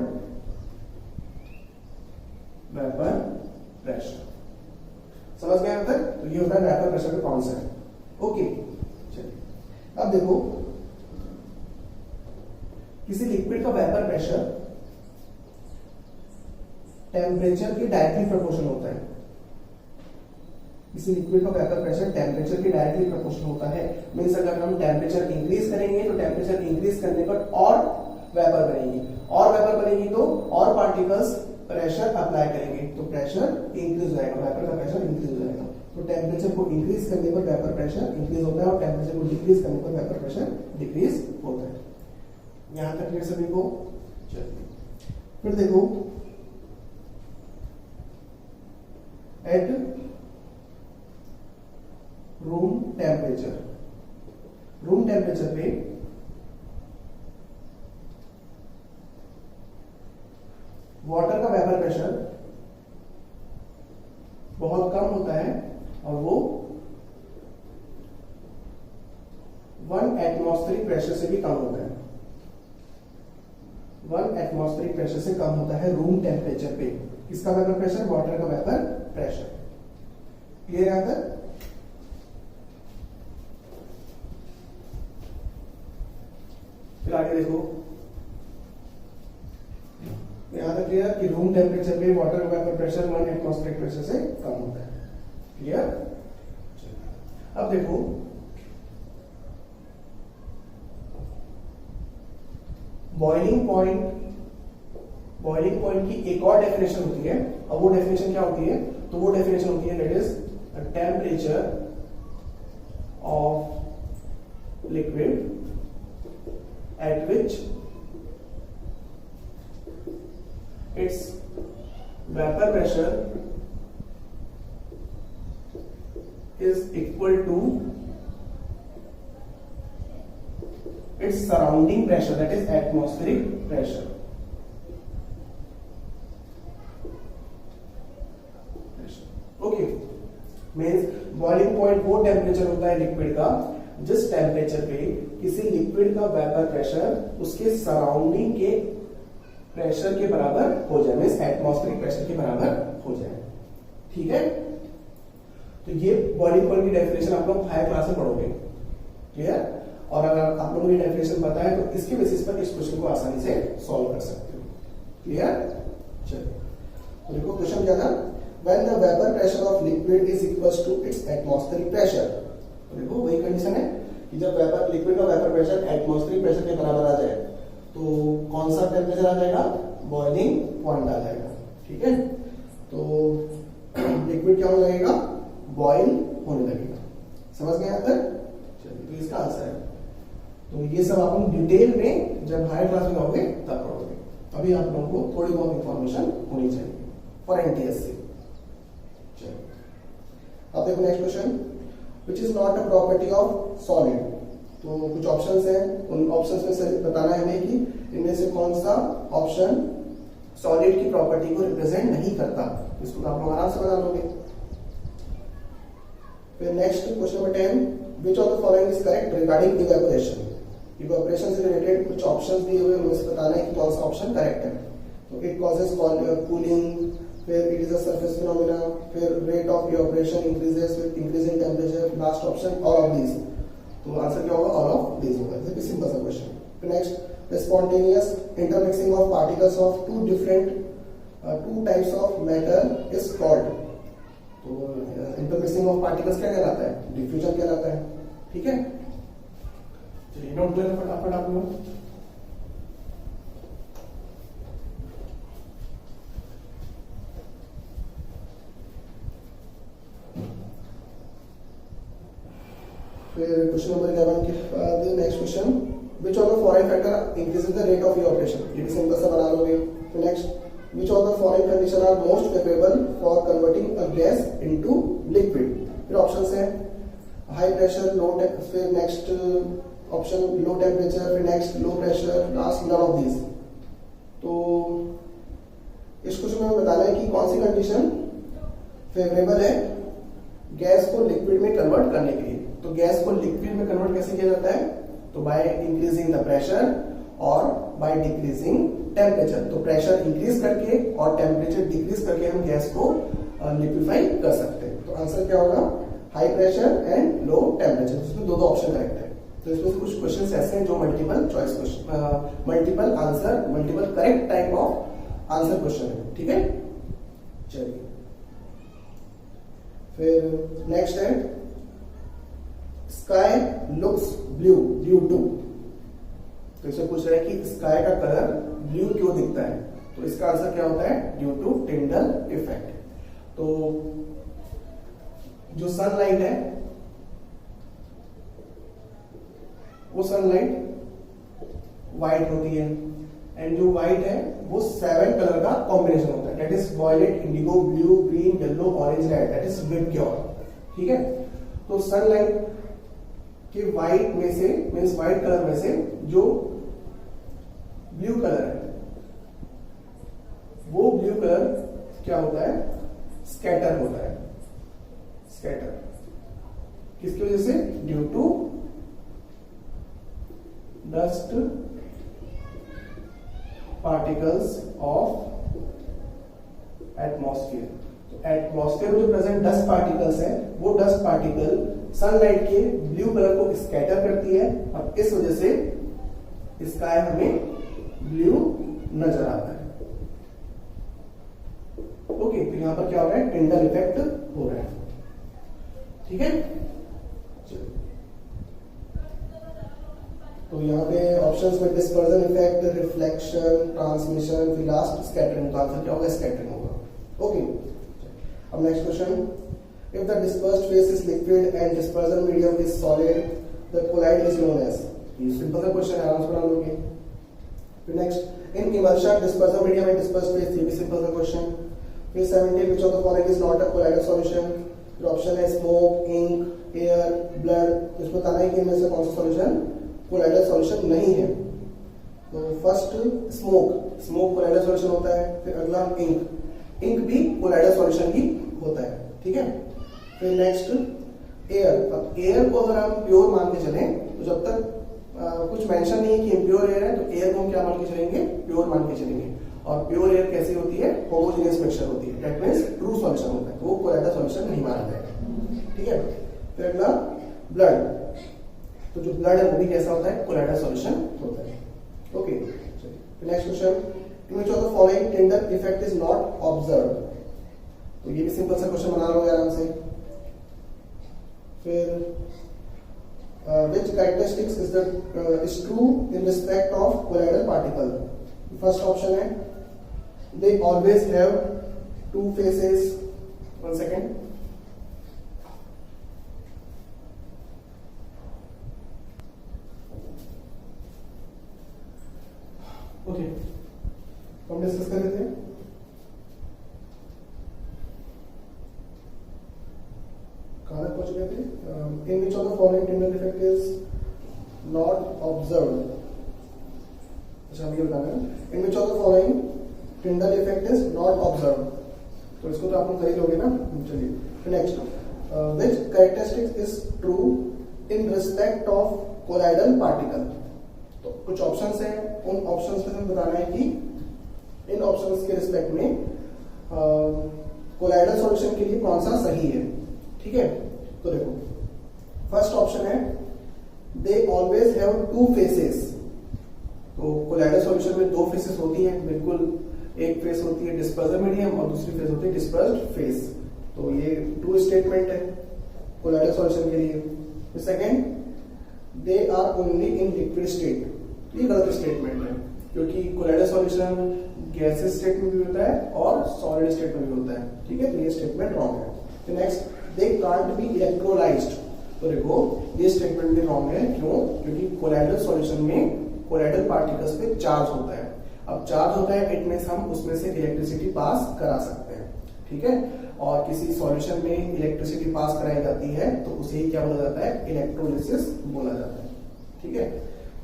vapour pressure. समझ गए अब तक? तो ये होता है वेपर प्रेशर का कॉन्सेप्ट। ओके, चलिए अब देखो, किसी लिक्विड का वेपर प्रेशर टेम्परेचर के डायरेक्टली प्रोपोर्शनल होता है। किसी लिक्विड का वेपर प्रेशर टेम्परेचर के डायरेक्टली प्रोपोर्शनल होता है। मींस अगर हम टेम्परेचर इंक्रीज करेंगे तो टेम्परेचर इंक्रीज करने पर और वेपर बनेगी, और वेपर बनेगी तो और पार्टिकल्स प्रेशर अप्लाई करेंगे, तो प्रेशर इंक्रीज हो जाएगा, वेपर का प्रेशर इंक्रीज हो जाएगा। तो टेम्परेचर को इंक्रीज करने पर वेपर प्रेशर इंक्रीज होता है और टेम्परेचर को डिक्रीज करने पर वेपर प्रेशर डिक्रीज होता है। यहां तक क्लियर सभी को? चलिए फिर देखो, at room temperature, room temperature पे वाटर का वेपर प्रेशर बहुत कम होता है और वो 1 एटमॉस्फेरिक प्रेशर से भी कम होता है। 1 एटमॉस्फेरिक प्रेशर से कम होता है रूम टेम्परेचर पे। किसका वेपर प्रेशर? वाटर का वेपर प्रेशर। क्लियर यहां तक? फिर आगे देखो, यहां तक क्लियर कि रूम टेम्परेचर पे वाटर का वेपर प्रेशर 1 एटमॉस्फेरिक प्रेशर से कम होता है। क्लियर? अब देखो, बॉइलिंग पॉइंट की एक और डेफिनेशन होती है। अब वो डेफिनेशन क्या होती है? तो वो डेफिनेशन होती है that is temperature of liquid at which its vapor pressure is equal to its surrounding pressure, that is atmospheric pressure. Okay, means boiling point वो टेम्परेचर होता है लिक्विड का जिस टेम्परेचर पे किसी लिक्विड का वेपर प्रेशर उसके सराउंडिंग के प्रेशर के बराबर हो जाए, मींस एटमॉस्फेरिक प्रेशर के बराबर हो जाए। ठीक है, तो ये बॉइलिंग पॉइंट की डेफिनेशन आप लोग हायर क्लास में पढ़ोगे। क्लियर? और अगर आप लोगों को डेफिनेशन पता है तो इसके बेसिस पर इस क्वेश्चन को आसानी से सॉल्व कर सकते हो। क्लियर? चलिए, तो देखो क्वेश्चन क्या था, when the vapor pressure of liquid is equals to its atmospheric pressure। तो देखो वही कंडीशन है कि जब वेपर लिक्विड का वेपर प्रेशर एटमॉस्फेरिक प्रेशर के बराबर आ जाए तो कौन सा टेम्परेचर आ जाएगा, बॉइलिंग पॉइंट आ जाएगा। ठीक है, तो लिक्विड क्या होने लगेगा, बॉइल होने लगेगा। समझ गए यहाँ तक? चलिए, तो इसका आंसर है। तो ये सब आप लोग डिटेल में जब हायर क्लास में जाओगे तब पढ़ोगे। अभी आप लोगों को थोड़ी बहुत इंफॉर्मेशन होनी चाहिए फॉर एनटीएससी। अब देखो next question, which is not a property of solid. तो कुछ ऑप्शंस हैं, उन ऑप्शंस में से बताना है हमें कि इनमें से कौन सा ऑप्शन सॉलिड की प्रॉपर्टी को रिप्रेजेंट नहीं करता। इसको आप लोग आराम से बना लोगे। फिर next question number 10, which of the following is correct regarding evaporation. Evaporation से रिलेटेड कुछ ऑप्शंस दिए हुए, उनमें से बताना है कि कौन सा ऑप्शन करेक्ट है। तो इट कॉजेज कूलिंग, फिर it is a surface phenomena, फिर rate of evaporation increases with increasing temperature, last option all of these. तो आंसर क्या होगा, ऑल ऑफ दीज होगा। ये सिंपल सा क्वेश्चन। फिर next, the spontaneous intermixing of particles of two types of matter is called. तो intermixing of particles क्या कहलाता है, डिफ्यूजन कहलाता है। ठीक है, चलिए नोट कर लो फटाफट आप लोग। फिर क्वेश्चन नंबर 11 के बाद next question, which of the following factor increases the rate of evaporation. ये भी सिंपल सा बना लोगे। फिर next, which of the following condition are most favourable for converting a gas into liquid. फिर ऑप्शंस है हाई प्रेशर, लो, फिर next option low temperature, फिर next low pressure, last none of these. तो इस क्वेश्चन में बताना है कि कौन सी कंडीशन फेवरेबल है गैस को लिक्विड में कन्वर्ट करने के लिए। तो गैस को लिक्विड में कन्वर्ट कैसे किया जाता है, तो बाय इंक्रीजिंग द प्रेशर और बाय डिक्रीजिंग टेम्परेचर। तो प्रेशर इंक्रीज करके और टेम्परेचर डिक्रीज करके हम गैस को लिक्विफाई कर सकते हैं। तो आंसर क्या होगा, high pressure and low temperature. इसमें दो ऑप्शन करेक्ट है। तो इसमें कुछ क्वेश्चन ऐसे हैं जो multiple choice question, multiple answer, multiple correct type of answer question है। ठीक है, चलिए फिर नेक्स्ट है, sky looks blue due to. तो इसे पूछ रहे हैं कि स्काई का कलर ब्लू क्यों दिखता है। तो इसका आंसर क्या होता है, ड्यू टू टिंडल इफेक्ट। तो जो सनलाइट है वो सनलाइट व्हाइट होती है, एंड जो व्हाइट है वो 7 कलर का कॉम्बिनेशन होता है, that is violet, indigo, blue, green, yellow, orange, red, that is VIBGYOR. ठीक है, तो सनलाइट के व्हाइट में से, मीन्स व्हाइट कलर में से जो ब्लू कलर है वो ब्लू कलर क्या होता है, स्कैटर होता है। स्कैटर किसकी वजह से, due to dust particles of atmosphere. तो एटमॉस्फेयर में जो प्रेजेंट डस्ट पार्टिकल्स है वो डस्ट पार्टिकल सनलाइट के ब्लू कलर को स्कैटर करती है और इस वजह से स्काई हमें ब्लू नजर आता है। ओके, तो यहां पर क्या हो रहा है, टिंडल इफेक्ट हो रहा है। ठीक है, तो यहाँ पे ऑप्शंस में डिस्पर्जन इफेक्ट, रिफ्लेक्शन, ट्रांसमिशन, फिर लास्ट स्कैटरिंग। का आंसर क्या होगा, स्कैटरिंग होगा। ओके, अब next question, if the dispersed phase is liquid and dispersion medium is solid, the colloid is known as। ये सिंपल सा क्वेश्चन है, आराम से बना लोगे। फिर next, in emulsion, dispersion medium and dispersed phase, ये भी सिंपल सा क्वेश्चन। फिर 70, which of the following is not a colloidal solution। फिर ऑप्शन है स्मोक, इंक, एयर, ब्लड। इसमें बताना है कि इनमें से कौन सा सॉल्यूशन कोलाइडल सॉल्यूशन नहीं है। तो first smoke, smoke colloidal solution होता है। फिर अगला इंक, इंक भी कोलाइडल सॉल्यूशन ही होता है। ठीक है, फिर नेक्स्ट एयर, अब एयर को अगर हम प्योर मान के चलें तो जब तक कुछ मेंशन नहीं है कि इम्प्योर एयर है तो एयर को हम क्या मान के चलेंगे, प्योर मान के चलेंगे। और प्योर एयर कैसी होती है, होमोजेनियस मिक्सचर होती है, दैट मींस ट्रू सॉल्यूशन होता है, वो कोलॉइडल सॉल्यूशन नहीं माना जाएगा। ठीक है, फिर अगला ब्लड, तो जो ब्लड है वो भी कैसा होता है, कोलॉइडल सॉल्यूशन होता है। Okay, next question, in which of the following Tyndall effect is not observed, तो ये भी सिंपल सा क्वेश्चन बना लो आराम से। फिर which characteristics is true in respect of colloidal particle? First option है they always have two faces. One second. Okay, हम डिस्कस कर लेते हैं। कहाँ तक पहुंच गए थे? In which of the following Tyndall effect is not observed? अच्छा हम ये बताना है, in which of the following Tyndall effect is not observed? तो इसको तो आप लोग कर ही लोगे ना। चलिए next, which characteristic is true in respect of colloidal particle? तो कुछ ऑप्शंस हैं, उन ऑप्शंस में हमें बताना है कि इन ऑप्शंस के रिस्पेक्ट में कोलॉइडल सॉल्यूशन के लिए कौन सा सही है। ठीक है, तो देखो फर्स्ट ऑप्शन है they always have two phases, तो कोलॉइडल सॉल्यूशन में दो फेसेस होती हैं, बिल्कुल एक फेस होती है डिस्पर्जर मीडियम और दूसरी फेस होती है डिस्पर्स्ड फेस, तो ये ट्रू स्टेटमेंट है कोलॉइडल सॉल्यूशन के लिए। Second, they are only in liquid state, ये गलत स्टेटमेंट है क्योंकि कोलॉइडल सॉल्यूशन गैसेस स्टेट में भी होता है और सॉलिड स्टेट में भी होता है। ठीक है, तो ये स्टेटमेंट रॉन्ग है। Next, they can't be electrolysed, तो देखो ये स्टेटमेंट भी रॉन्ग है। क्यों? क्योंकि कोलॉइडल सॉल्यूशन में कोलॉइडल पार्टिकल्स पे चार्ज होता है, अब चार्ज होता है इट मींस हम उसमें से इलेक्ट्रिसिटी पास करा सकते हैं। ठीक है, और किसी सॉल्यूशन में इलेक्ट्रिसिटी पास कराई जाती है तो उसे क्या बोला जाता है, इलेक्ट्रोलिसिस बोला जाता है। ठीक है,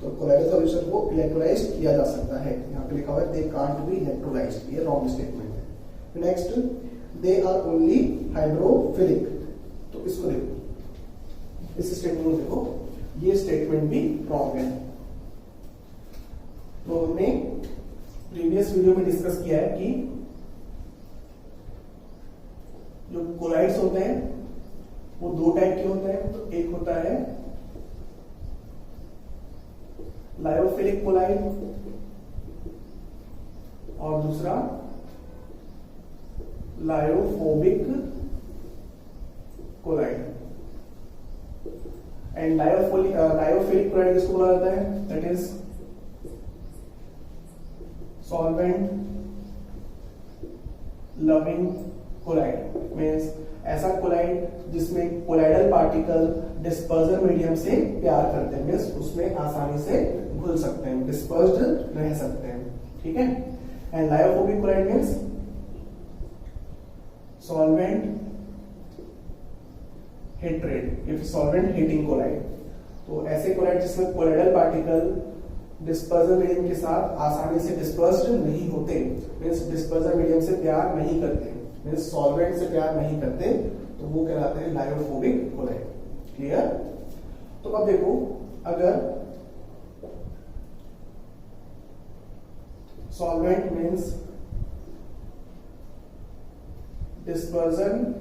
तो कोलॉइडल सॉल्यूशन को इलेक्ट्रोलाइज किया जा सकता है, यहाँ पे लिखा हुआ है दे कांट बी इलेक्ट्रोलाइज्ड, ये रॉन्ग स्टेटमेंट है। Next, they are only hydrophilic, तो इसको देखो, इस स्टेटमेंट को देखो, ये स्टेटमेंट भी रॉन्ग है। तो हमने प्रीवियस वीडियो में डिस्कस किया है कि जो कोलाइड्स होते हैं वो दो टाइप के होते हैं, तो एक होता है लायोफिलिक कोलाइड और दूसरा lyophobic colloid. And lyophilic colloid किसको बोला जाता है, that is solvent loving colloid, means ऐसा कोलाइड जिसमें कोलाइडल पार्टिकल डिस्पर्जर मीडियम से प्यार करते हैं, मीन्स उसमें आसानी से घुल सकते हैं, डिस्पर्स्ड रह सकते हैं। ठीक है, and lyophobic colloid means solvent hatred, if solvent hating colloid, तो ऐसे कोलाइड जिसमें कोलाइडल पार्टिकल डिस्पर्जर मीडियम के साथ आसानी से डिस्पर्स्ड नहीं होते, मीन्स डिस्पर्जर मीडियम से प्यार नहीं करते, मीन्स सॉल्वेंट से प्यार नहीं करते, तो वो कहलाते हैं लायोफोबिक कोलाइड। क्लियर? तो अब देखो, अगर solvent means dispersion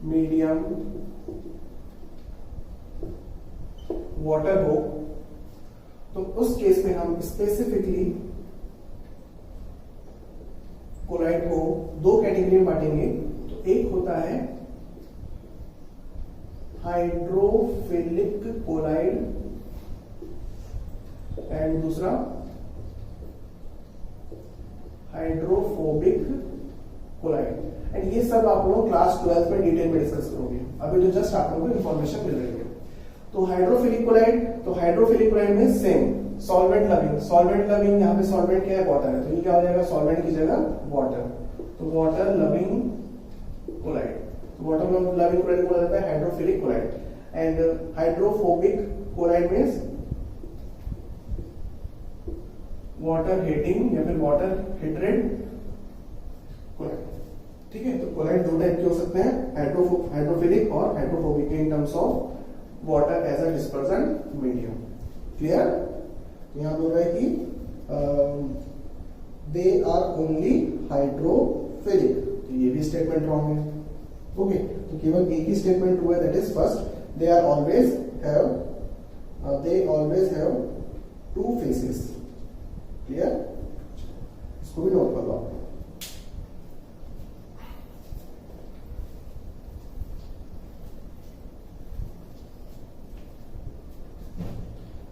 medium water हो, तो उस केस में हम स्पेसिफिकली कोलाइड को दो कैटेगरी में बांटेंगे। तो एक होता है हाइड्रोफिलिक कोलाइड एंड दूसरा हाइड्रोफोबिक कोलाइड। एंड ये सब आप लोग क्लास 12 में डिटेल में डिस्कस करोगे, अभी तो जस्ट आप लोगों को इंफॉर्मेशन मिल रही है। तो हाइड्रोफिलिक कोलाइड में सेम सॉल्वेंट लविंग, यहाँ पे सॉल्वेंट क्या है, वाटर है, तो ये क्या हो जाएगा, सॉल्वेंट की जगह वाटर, तो वाटर लविंग कोलाइड, तो वाटर लविंग कोलाइड बोला जाता है hydrophilic colloid. And hydrophobic colloid means water hating या फिर वाटर हेट्रेड कोलाइड। ठीक है, तो कोलाइड दो टाइप के हो सकते हैं, हाइड्रोफिलिक और hydrophobic in terms of water as a dispersion medium. Clear? यहां बोल रहा है कि दे आर ओनली हाइड्रोफिलिक, तो ये भी स्टेटमेंट रॉन्ग है। ओके, तो केवल एक ही स्टेटमेंट ट्रू है, that is first, they always have two phases. Clear? इसको भी नोट कर लो।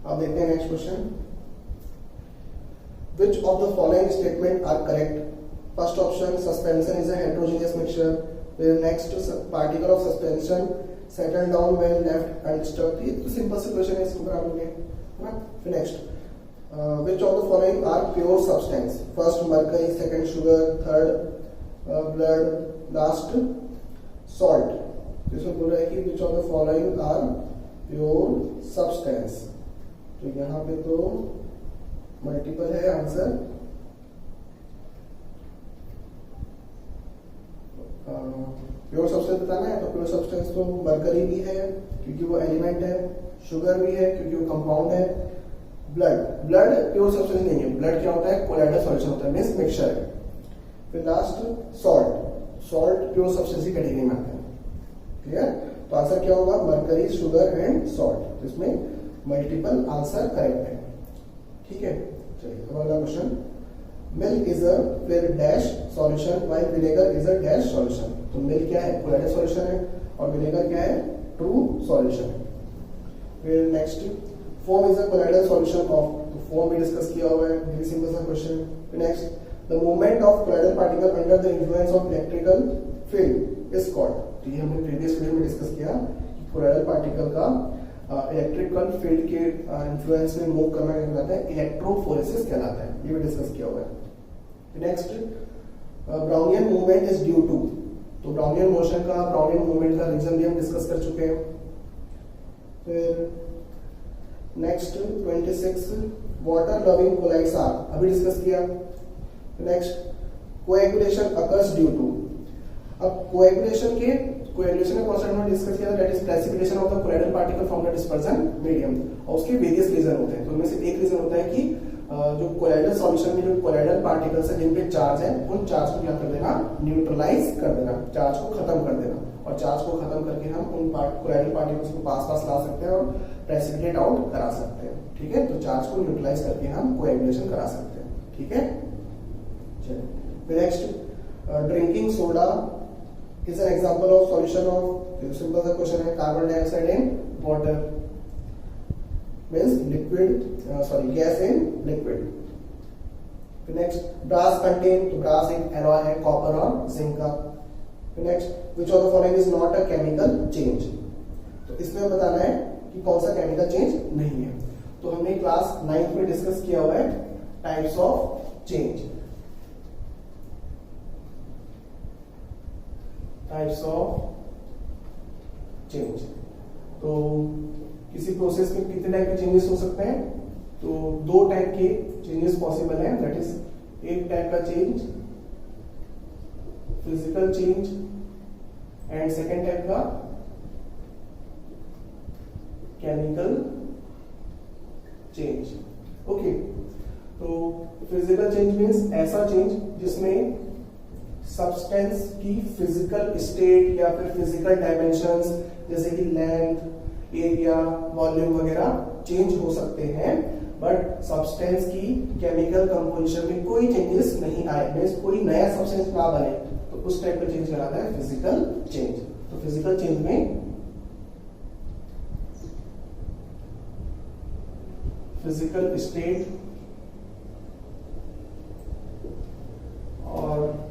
अब देखते हैं next question. Which of the following statement are correct? First option, suspension is a heterogeneous mixture. The next, particle of suspension settle down when left undisturbed. ये तो simple से क्वेश्चन है, इसको करा लोगे, है ना? फिर next, which of the following are pure substance? First mercury, second sugar, third blood, last salt. इसमें बोल रहा है कि which of the following are pure substance? तो यहाँ पे तो मल्टीपल है आंसर। प्योर सब्सटेंस बताना है, तो प्योर सब्सटेंस तो मरकरी भी है क्योंकि वो एलिमेंट है, शुगर भी है क्योंकि वो कंपाउंड है, ब्लड प्योर सब्सटेंस नहीं है। ब्लड क्या होता है? कोलाइडल सॉल्यूशन होता है, मींस मिक्सचर है। फिर लास्ट सॉल्ट प्योर सब्सटेंस की कैटेगरी में आता है। क्लियर? तो आंसर क्या होगा? Mercury, sugar and salt. इसमें मल्टीपल आंसर करेक्ट है। ठीक है, चलिए अब अगला क्वेश्चन। मिल्क इज अ फिर dash solution while vinegar is a dash solution. तो मिल्क क्या है? कोलाइडल सॉल्यूशन है, और विनेगर क्या है? ट्रू सॉल्यूशन है। फिर next, foam is a colloidal solution of, तो फोम भी डिस्कस किया हुआ है, वेरी सिंपल सा क्वेश्चन। फिर next, the movement of colloidal particle under the influence of electrical field is called. तो ये हमने प्रीवियस वीडियो में डिस्कस किया कि कोलाइडल पार्टिकल का इलेक्ट्रिकल फील्ड के इन्फ्लुएंस में मूव करना कहलाता है इलेक्ट्रोफोरेसिस कहलाता है, ये भी डिस्कस किया हुआ है। Next, Brownian movement is due to, तो ब्राउनियन मोशन का, ब्राउनियन मूवमेंट का रीजन भी हम डिस्कस कर चुके हैं। फिर next 26, water loving colloids are, अभी डिस्कस किया। Next, coagulation occurs due to. अब कोएगुलेशन का कॉन्सेप्ट में डिस्कस किया था, that is precipitation of the colloidal particle from the dispersion medium, और उसके वेरियस रीजन होते हैं। तो उनमें से एक रीजन होता है कि जो कोलाइडल सॉल्यूशन में जो कोलाइडल पार्टिकल्स है जिन पे चार्ज है, उन चार्ज को क्या कर देना? न्यूट्रलाइज कर देना, चार्ज को खत्म कर देना, और चार्ज को खत्म करके हम उन कोलाइडल पार्टिकल्स को पास ला सकते हैं और प्रेसिपिटेट आउट करा सकते हैं। ठीक है, तो चार्ज को न्यूट्रलाइज करके हम कोएगुलेशन करा सकते हैं। ठीक है, चलिए next, drinking soda is an example of solution of, simple सा क्वेश्चन है, carbon dioxide in water, means gas in liquid. Next, brass contain, तो ब्रास एक एलॉय है कॉपर और जिंक का। Next, which of the following is not a chemical change, तो इसमें बताना है कि कौन सा केमिकल चेंज नहीं है। तो हमने क्लास 9th में डिस्कस किया हुआ है types of change, types of change. तो किसी प्रोसेस में कितने टाइप के चेंजेस हो सकते हैं? तो दो टाइप के चेंजेस पॉसिबल हैं, दैट इज एक टाइप का change physical change and second type का केमिकल चेंज। ओके, तो फिजिकल चेंज मीन्स ऐसा चेंज जिसमें सब्सटेंस की फिजिकल स्टेट या फिर फिजिकल डायमेंशंस जैसे कि लेंथ, एरिया, वॉल्यूम वगैरह चेंज हो सकते हैं, बट सब्सटेंस की केमिकल कंपोजिशन में कोई चेंजेस नहीं आए, मींस कोई नया सब्सटेंस ना बने, तो उस टाइप का चेंज कहलाता है फिजिकल चेंज। तो फिजिकल चेंज में फिजिकल स्टेट और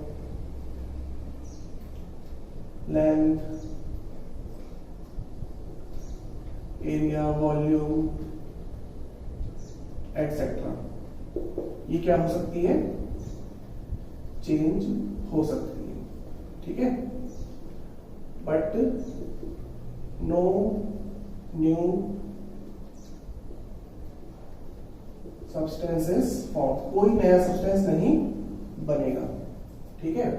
लेंथ, एरिया, वॉल्यूम एटसेट्रा, ये क्या हो सकती है? चेंज हो सकती है। ठीक है, but no new substances form, कोई नया सब्सटेंस नहीं बनेगा। ठीक है,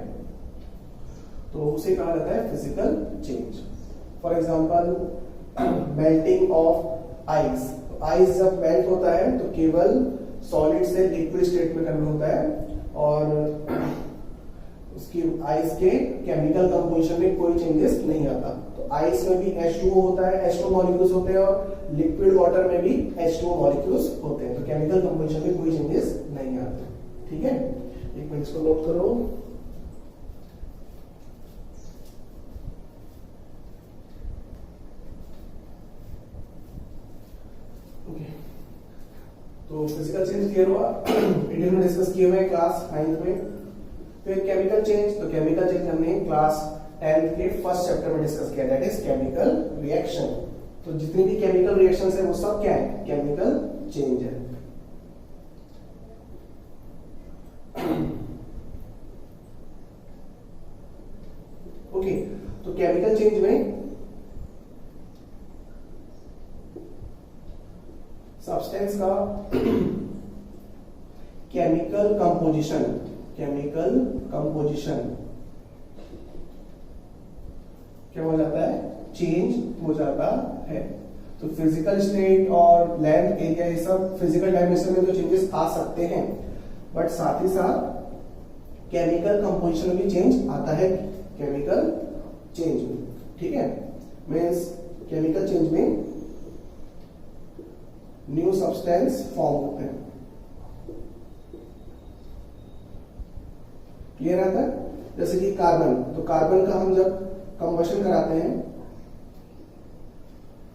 तो उसे कहा जाता है physical change. For example melting of ice. Ice जब मेल्ट होता है तो केवल सॉलिड से लिक्विड स्टेट में कन्वर्ट होता है और उसकी आइस के केमिकल कंपोजिशन में कोई चेंजेस नहीं आता। तो आइस में भी H2O होता है, H2O मॉलिक्यूल्स होते हैं और लिक्विड वाटर में भी H2O मॉलिक्यूल्स होते हैं। तो केमिकल कंपोजिशन में कोई चेंजेस नहीं आते। ठीक है, एक मिनट इसको नोट करो। तो फिजिकल चेंज क्लियर हुआ, डिटेल में डिस्कस किए हुए क्लास 9th में। फिर केमिकल चेंज, तो केमिकल चेंज हमने क्लास 10th के फर्स्ट चैप्टर में डिस्कस किया, दैट इज केमिकल रिएक्शन। तो जितनी भी केमिकल रिएक्शंस है वो सब क्या है, केमिकल चेंज है। ओके, तो केमिकल चेंज में सब्सटेंस का केमिकल कंपोजिशन क्या हो जाता है, चेंज हो जाता है। तो फिजिकल स्टेट और लेंथ, एरिया, ये सब फिजिकल डायमेंशन में तो चेंजेस आ सकते हैं, बट साथ ही साथ केमिकल कंपोजिशन में भी चेंज आता है, केमिकल चेंज में। ठीक है, मींस केमिकल चेंज में न्यू सब्सटेंस फॉर्म होते हैं। क्लियर आता है? जैसे कि कार्बन, तो कार्बन का हम जब कंबशन कराते हैं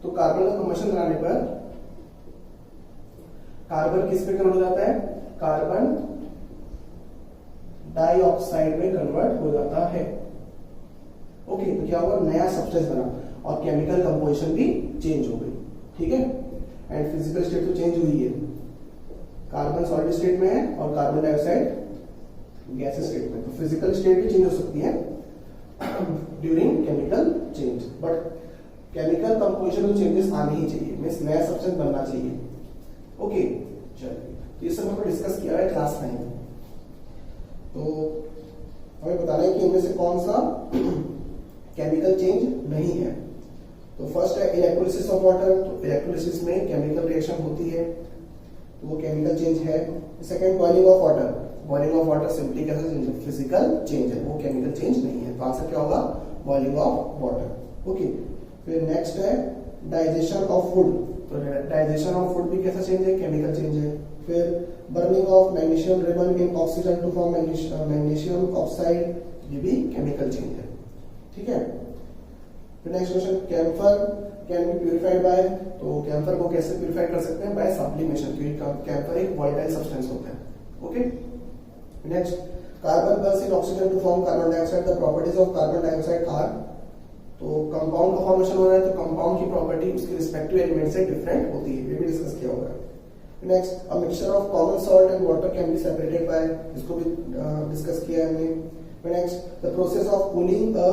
तो कार्बन का कंबशन कराने पर कार्बन किस पे कन्वर्ट हो जाता है, कार्बन डाइऑक्साइड में कन्वर्ट हो जाता है। ओके, तो क्या हुआ, नया सब्सटेंस बना और केमिकल कंपोजिशन भी चेंज हो गई। ठीक है, एंड फिजिकल स्टेट तो चेंज हुई है, कार्बन सॉलिड स्टेट में है और कार्बन डाइऑक्साइड गैस स्टेट में। तो फिजिकल स्टेट भी चेंज हो सकती है during chemical change, but chemical composition में चेंजेस आने ही चाहिए, मींस नया सब्सटेंस बनना चाहिए। ओके, चलिए, तो ये सब हमने डिस्कस किया है क्लास 9 में। तो हमें बताना है कि इनमें से कौन सा केमिकल चेंज नहीं है। तो फर्स्ट है इलेक्ट्रोलिसिस ऑफ वाटर। तो इलेक्ट्रोलिसिस में केमिकल रिएक्शन होती है, तो वो केमिकल चेंज है। Second, boiling of water. Boiling of water simply कैसा चेंज है, फिजिकल चेंज है, वो केमिकल चेंज नहीं है। तो आंसर क्या होगा, बॉइलिंग ऑफ वाटर। ओके, फिर नेक्स्ट है डाइजेशन ऑफ फूड। तो डाइजेशन ऑफ फूड भी कैसा चेंज है, केमिकल चेंज है। फिर burning of magnesium ribbon in oxygen to form magnesium oxide, ये भी केमिकल चेंज है। ठीक है, फिर next question, camphor can be purified by. तो कैम्फर को कैसे प्यूरिफाई कर सकते हैं, बाय सब्लिमेशन, क्योंकि कैम्फर एक वोलेटाइल सब्सटेंस होता है। Okay, next, carbon burns in oxygen to form carbon dioxide. The properties of carbon dioxide are. तो कंपाउंड का फॉर्मेशन हो रहा है, तो कंपाउंड की प्रॉपर्टी उसके रिस्पेक्टिव एलिमेंट से डिफरेंट होती है, ये भी डिस्कस किया होगा। Next, a mixture of common salt and water can be separated by, इसको भी डिस्कस किया है हमने। Next, the process of cooling a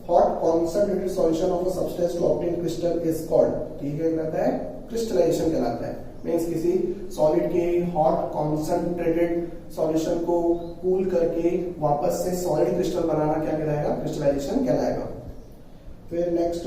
hot concentrated solution of a substance to obtain crystal is called. ठीक है, कहता है क्रिस्टलाइजेशन कहलाता है, मींस किसी सॉलिड के हॉट कॉन्संट्रेटेड सॉल्यूशन को कूल करके वापस से सॉलिड क्रिस्टल बनाना क्या कहलाएगा, क्रिस्टलाइजेशन कहलाएगा। फिर next,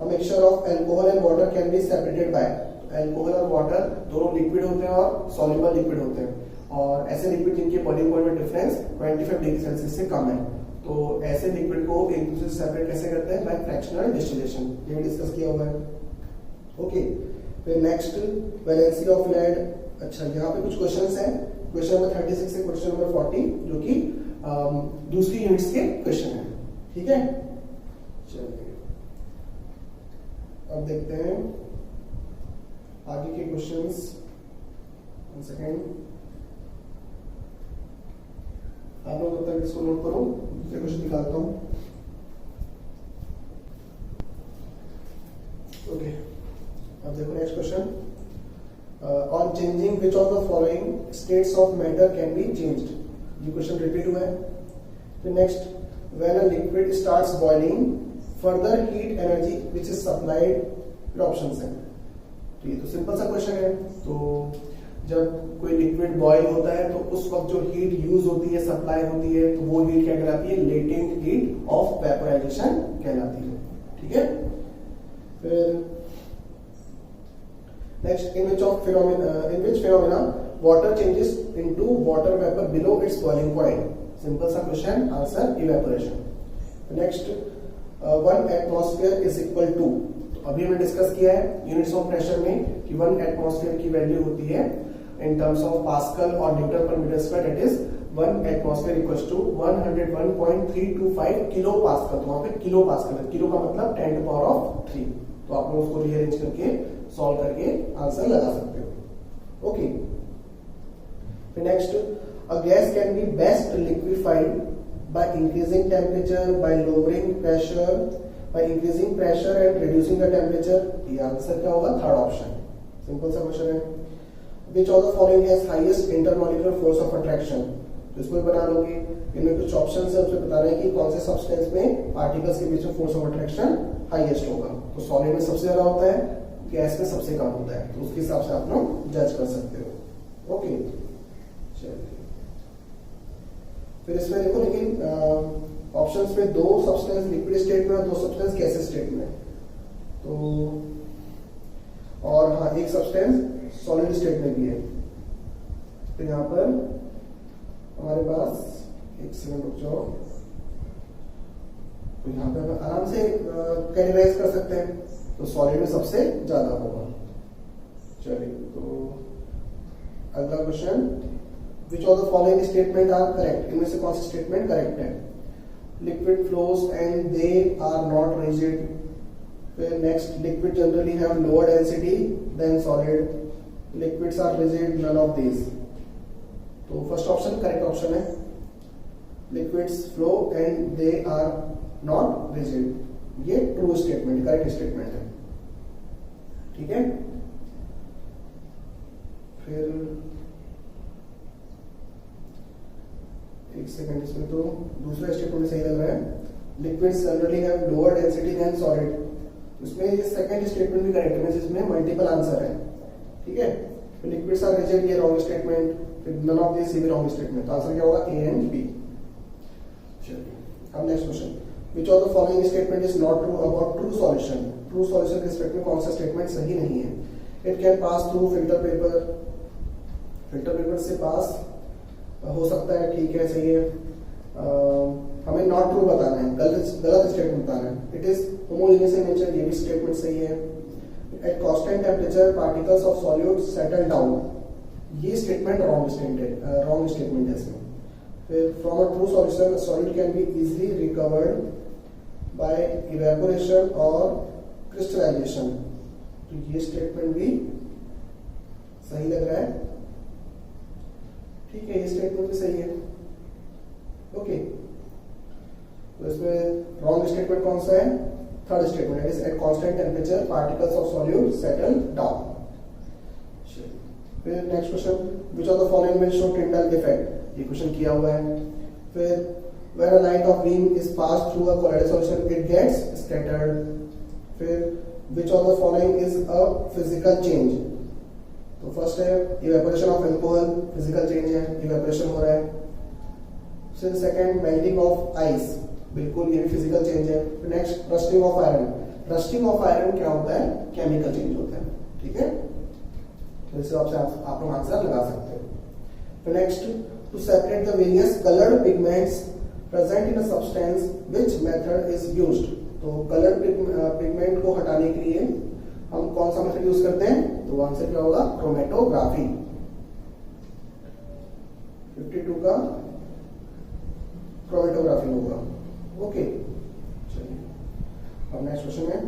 a mixture of alcohol and water can be separated bye. Alcohol और वाटर दोनों लिक्विड होते हैं और सॉल्युबल लिक्विड होते हैं, और ऐसे लिक्विड जिनके बॉइलिंग पॉइंट में डिफरेंस 25 डिग्री सेल्सियस से कम है, तो ऐसे लिक्विड को एक दूसरे से सेपरेट कैसे करते हैं, बाय फ्रैक्शनल डिस्टिलेशन, ये डिस्कस किया हुआ है। ओके, फिर नेक्स्ट, वैलेंसी ऑफ लेड। अच्छा, यहाँ पे कुछ क्वेश्चंस हैं, क्वेश्चन नंबर 36 से क्वेश्चन नंबर 40, जो कि दूसरी यूनिट्स के क्वेश्चन है। ठीक है, चलिए अब देखते हैं आगे के क्वेश्चंस। 1 सेकेंड, आप लोग तब तक इसको नोट करो, दूसरे क्वेश्चन निकालता हूं। ओके, अब देखो next question, on changing which of the following states of matter can be changed. ये क्वेश्चन रिपीट हुआ है। फिर next, when a liquid starts boiling further heat energy which is supplied, options है। तो ये तो सिंपल सा क्वेश्चन है। तो जब कोई लिक्विड बॉयल होता है तो उस वक्त जो हीट यूज होती है, सप्लाई होती है, तो वो हीट क्या कहलाती है? लेटेंट हीट ऑफ वेपोराइजेशन कहलाती है। ठीक है, फिर next, in which phenomena water changes into water vapour below its boiling point? Simple सा question, answer evaporation. Next, 1 atmosphere is equal to, तो अभी हमने डिस्कस किया है यूनिट्स ऑफ प्रेशर में कि 1 एटमॉस्फेयर की वैल्यू होती है इन टर्म्स ऑफ पास्कल और न्यूटन पर metre square, that is 1 atmosphere equals to 101.325 kilo pascal. तो वहां पे किलो पास्कल है, किलो का मतलब 10 टू पावर ऑफ 3। तो आप लोग उसको रीअरेंज करके सॉल्व करके आंसर लगा सकते हो। ओके, फिर next, a gas can be best liquefied by increasing temperature, by lowering pressure, by increasing pressure and reducing the temperature। ये आंसर क्या होगा? Third option. सिंपल सा क्वेश्चन है। Which of the following has highest intermolecular force of attraction? तो इसको भी बना लोगे। इनमें कुछ ऑप्शन है, उसमें बता रहे हैं कि कौन से सब्सटेंस में पार्टिकल्स के बीच में फोर्स ऑफ अट्रैक्शन हाईएस्ट होगा। तो सॉलिड में सबसे ज्यादा होता है, गैस में सबसे कम होता है, तो उसके हिसाब से आप लोग जज कर सकते हो। ओके, चलिए फिर इसमें देखो, लेकिन ऑप्शंस में 2 सब्सटेंस लिक्विड स्टेट में और 2 सब्सटेंस गैसेस स्टेट में, तो और हाँ, एक सब्सटेंस सॉलिड स्टेट में भी है। तो यहाँ पर हमारे पास, एक सेकंड रुक जाओ, तो यहाँ पे हम आराम से कैटेगराइज कर सकते हैं। तो सॉलिड में सबसे ज्यादा होगा। चलिए, तो अगला question, Which of the following statement are correct? इनमें से कौन सी स्टेटमेंट करेक्ट है? Liquid flows and they are not rigid. फिर next, liquid generally have lower density than solid. Liquids are rigid, none of these. तो first option correct option है। Liquids flow and they are not rigid. ये true statement, correct statement है। ठीक है, फिर एक second, इसमें तो दूसरा स्टेटमेंट सही लग रहा है। Liquids generally have lower density than solid. उसमें ये सेकंड स्टेटमेंट भी करेक्ट है, जिसमें मल्टीपल आंसर है। ठीक है, लिक्विड्स आर रिजिड, ये रॉन्ग स्टेटमेंट। फिर नन ऑफ दिस, ये भी रॉन्ग स्टेटमेंट। तो आंसर क्या होगा? A and B. चलिए, अब next question, which of the following statement is not true about true solution? ट्रू सॉल्यूशन के रिस्पेक्ट में कौन सा स्टेटमेंट सही नहीं है? It can pass through filter paper. Filter paper से पास हो सकता है, ठीक है, सही है। हमें नॉट ट्रू बताना है, गलत स्टेटमेंट बताना है। It is homogeneous in nature, ये भी स्टेटमेंट सही है। At constant temperature particles of solute settle down, ये स्टेटमेंट रॉन्ग स्टेटमेंट है इसमें। फिर from a true solution solid can be easily recovered by evaporation और क्रिस्टलाइजेशन, तो ये स्टेटमेंट भी सही लग रहा है। ठीक है, ये स्टेटमेंट भी सही है। ओके, तो इसमें रॉन्ग स्टेटमेंट कौन सा है? Third statement, is at constant temperature particles of solute settle down. फिर next question, which of the following will show Tyndall effect? ये क्वेश्चन किया हुआ है। फिर when a light of beam is pass through a colloidal solution it gets scattered. फिर which of the following is a physical change? तो first है evaporation of alcohol, physical change है, evaporation हो रहा है। फिर सेकंड, मेल्टिंग ऑफ आइस, बिल्कुल ये भी फिजिकल चेंज है। Next, rusting of iron. Rusting of iron क्या होता है? केमिकल चेंज होता है। ठीक है, तो इस हिसाब से आप लोग आंसर लगा सकते हो। फिर next, to separate the various coloured pigments present in a substance which method is used? तो कलर्ड पिगमेंट को हटाने के लिए हम कौन सा मेथड यूज करते हैं? तो आंसर क्या होगा? क्रोमेटोग्राफी। 52 का क्रोमेटोग्राफी होगा। ओके, चलिए अब नेक्स्ट क्वेश्चन है,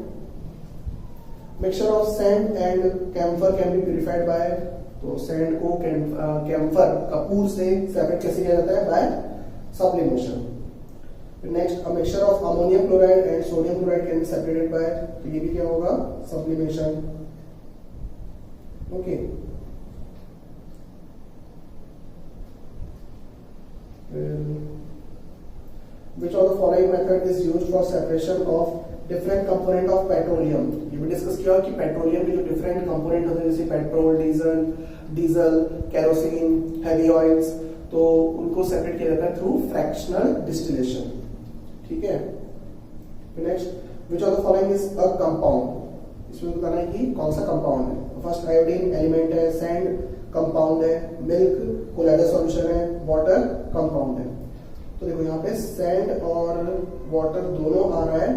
mixture of sand and camphor can be purified by? तो सैंड को कैम्फर कपूर से सेपरेट कैसे किया जाता है? By sublimation. Next, a mixture of ammonium chloride and sodium chloride can be separated by? तो ये भी क्या होगा? Sublimation. Okay, which of the following method is used for separation of different component of petroleum? ये भी discuss किया कि petroleum के जो डिफरेंट कंपोनेंट होते हैं, जैसे petrol, diesel, diesel, kerosene, heavy oils, तो उनको सेपरेट किया जाता है थ्रू फ्रैक्शनल डिस्टिलेशन। ठीक है। Next, which of the following is a compound, इसमें बताना है कि कौन सा कंपाउंड है। फर्स्ट आयोडीन एलिमेंट है, सैंड कंपाउंड है, मिल्क कोलाइडल सॉल्यूशन है, वाटर कंपाउंड है। तो देखो यहाँ पे सैंड और वाटर दोनों आ रहा है,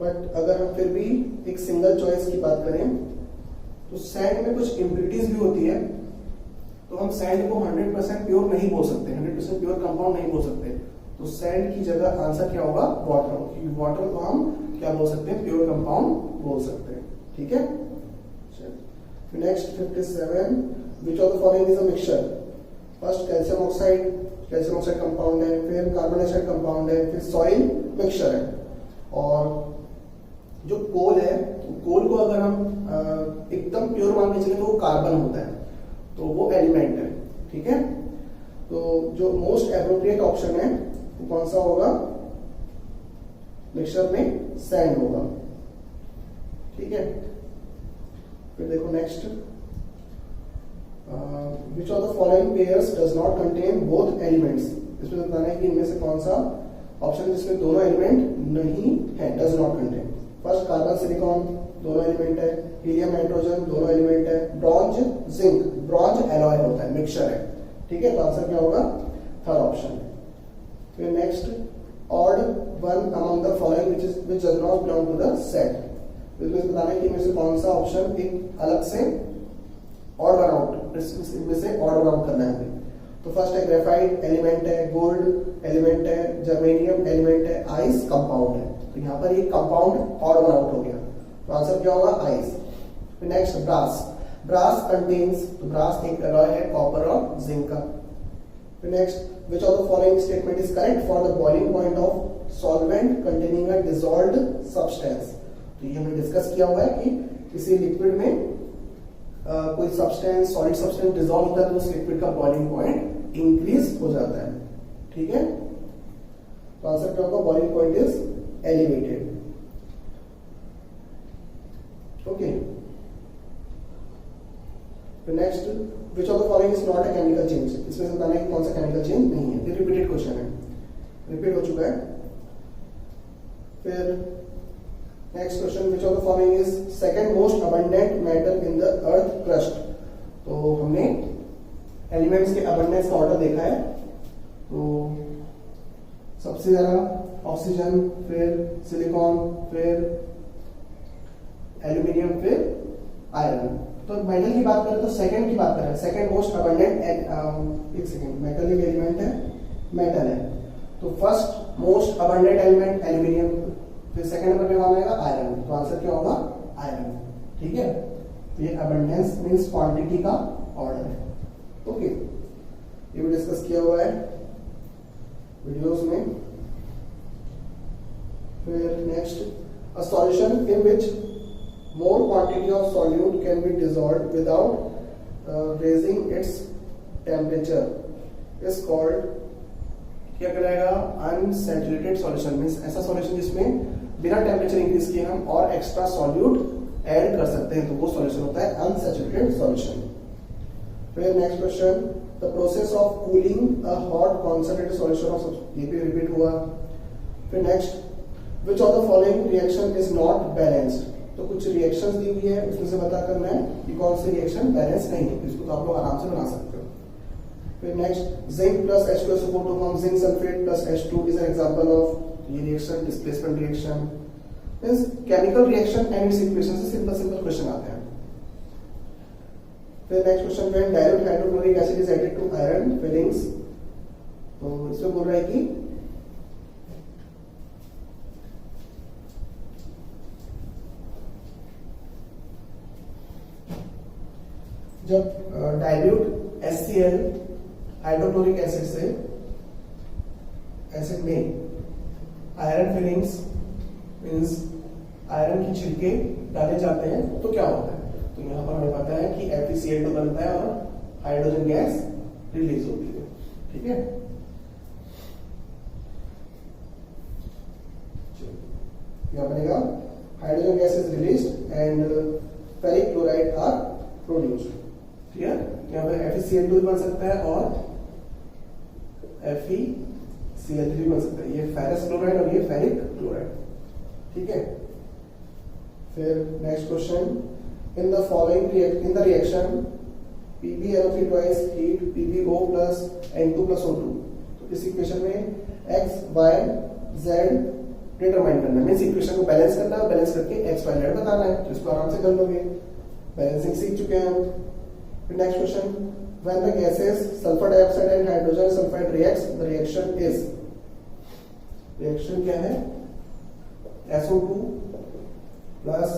बट अगर हम फिर भी एक सिंगल चॉइस की बात करें तो सैंड में कुछ इम्प्यूरिटीज भी होती है, तो हम सैंड को 100% प्योर नहीं बोल सकते, 100% प्योर कंपाउंड नहीं बोल सकते। तो सैंड की जगह आंसर क्या होगा, वाटर, क्योंकि वाटर को हम क्या बोल सकते हैं, प्योर कंपाउंड बोल सकते हैं। ठीक है। Next 57, which of the following is a mixture. First calcium oxide compound है, फिर कार्बन डाइऑक्साइड कंपाउंड है, फिर सॉइल मिक्सचर है। और जो कोल है, कोल को अगर हम एकदम प्योर मान के चले तो वो कार्बन होता है, तो वो एलिमेंट है। ठीक है। तो जो मोस्ट एप्रोप्रिएट ऑप्शन है वो कौन सा होगा, मिक्सचर में सैंड होगा। ठीक है। फिर देखो next, which of the following pairs does not contain both elements. इसमें बताना है कि इनमें से कौन सा ऑप्शन जिसमें दोनों एलिमेंट नहीं है, does not contain. First carbon silicon दोनों एलिमेंट है, हीलियम नाइट्रोजन दोनों एलिमेंट है, ब्रॉन्ज जिंक, ब्रॉन्ज एलॉय होता है, मिक्सचर है। ठीक है। तो आंसर क्या होगा, थर्ड ऑप्शन। फिर next, odd one among the following which does not belong to the set. इसमें बताना है कि इनमें से कौन सा ऑप्शन एक अलग से ऑड वन आउट, इसमें से ऑड वन आउट करना है हमें। तो फर्स्ट है ग्रेफाइट एलिमेंट है, गोल्ड एलिमेंट है, जर्मेनियम एलिमेंट है, आइस कंपाउंड है। तो यहाँ पर ये कंपाउंड ऑड वन आउट हो गया, तो आंसर क्या होगा, आइस। फिर नेक्स्ट, ब्रास कंटेन्स, तो ब्रास एक अलॉय है कॉपर और जिंक का। फिर next, which of the following statement is correct for the boiling point of solvent containing a dissolved substance। तो ये हमने डिस्कस किया हुआ है कि किसी लिक्विड में कोई सब्सटेंस, सॉलिड सब्सटेंस डिसॉल्व होता है तो उस लिक्विड का बॉइलिंग पॉइंट इंक्रीज हो जाता है। ठीक है। तो आंसर क्या होगा, boiling point is elevated. Okay. Next, which of the following is not a chemical change. इसमें से बताना है कि कौन सा केमिकल चेंज नहीं है। ये रिपीटेड क्वेश्चन है, रिपीट हो चुका है। फिर next question, which of the following is second most abundant metal in the earth crust. तो हमने एलिमेंट्स के अबंडेंस का ऑर्डर देखा है, तो सबसे ज्यादा ऑक्सीजन, फिर सिलिकॉन, फिर एल्यूमिनियम, फिर आयरन। तो मेटल की बात करें तो सेकंड की बात करें, सेकंड मोस्ट अबंडेंट, एक सेकंड, मेटल एक एलिमेंट है, मेटल है। तो first most abundant element aluminium, फिर सेकंड नंबर पे कौन आएगा, आयरन। तो आंसर क्या होगा, आयरन। ठीक है। तो ये अबंडेंस मींस क्वांटिटी का ऑर्डर है। ओके, ये भी डिस्कस किया हुआ है वीडियोस में। फिर next, a solution in which more quantity of solute can be dissolved without raising its temperature is called, क्या कहलाएगा, unsaturated solution। मींस ऐसा सॉल्यूशन जिसमें बिना टेम्परेचर इंक्रीज किए हम और एक्स्ट्रा सॉल्यूट ऐड कर सकते हैं, तो वो सॉल्यूशन होता है अनसैचुरेटेड सॉल्यूशन। फिर next question, the process of cooling a hot concentrated solution of, ये भी रिपीट हुआ। फिर next, which of the following reaction is not balanced. तो कुछ रिएक्शंस दी हुई है, उसमें से पता करना है कि कौन सी रिएक्शन बैलेंस नहीं है, इसको तो आप लोग आराम से बना सकते हो। फिर next, zinc plus H2SO4 to form zinc sulphate plus H2 is an example of ये reaction, displacement reaction. Means chemical reaction and its equation से सिंपल क्वेश्चन आते हैं। फिर next question, when dilute hydrochloric acid is added to iron filings. तो इसमें बोल रहा है कि जब डाइल्यूट HCl हाइड्रोक्लोरिक एसिड से एसिड में आयरन फिलिंग्स मींस आयरन की छिलके डाले जाते हैं तो क्या होता है। तो यहाँ पर हमें पता है कि FeCl2 बनता है और हाइड्रोजन गैस रिलीज होती है। ठीक है। क्या बनेगा, hydrogen gas is released and ferric chloride are produced. Clear? यहाँ पे FeCl2 बन सकता है और FeCl3 बन सकता है। ये फेरस क्लोराइड और ये फेरिक क्लोराइड। ठीक है। फिर next question, in the following in the reaction PbNO3 twice heat PbO plus N2 plus O2। तो इस इक्वेशन में x y z डिटरमाइन करना है, मींस इक्वेशन को बैलेंस करना है और बैलेंस करके x y z बताना है। तो इसको आराम से कर लोगे, बैलेंसिंग सीख चुके हैं हम। फिर next question, when the gases sulphur dioxide and hydrogen sulphide reacts the reaction is, reaction क्या है? SO2 plus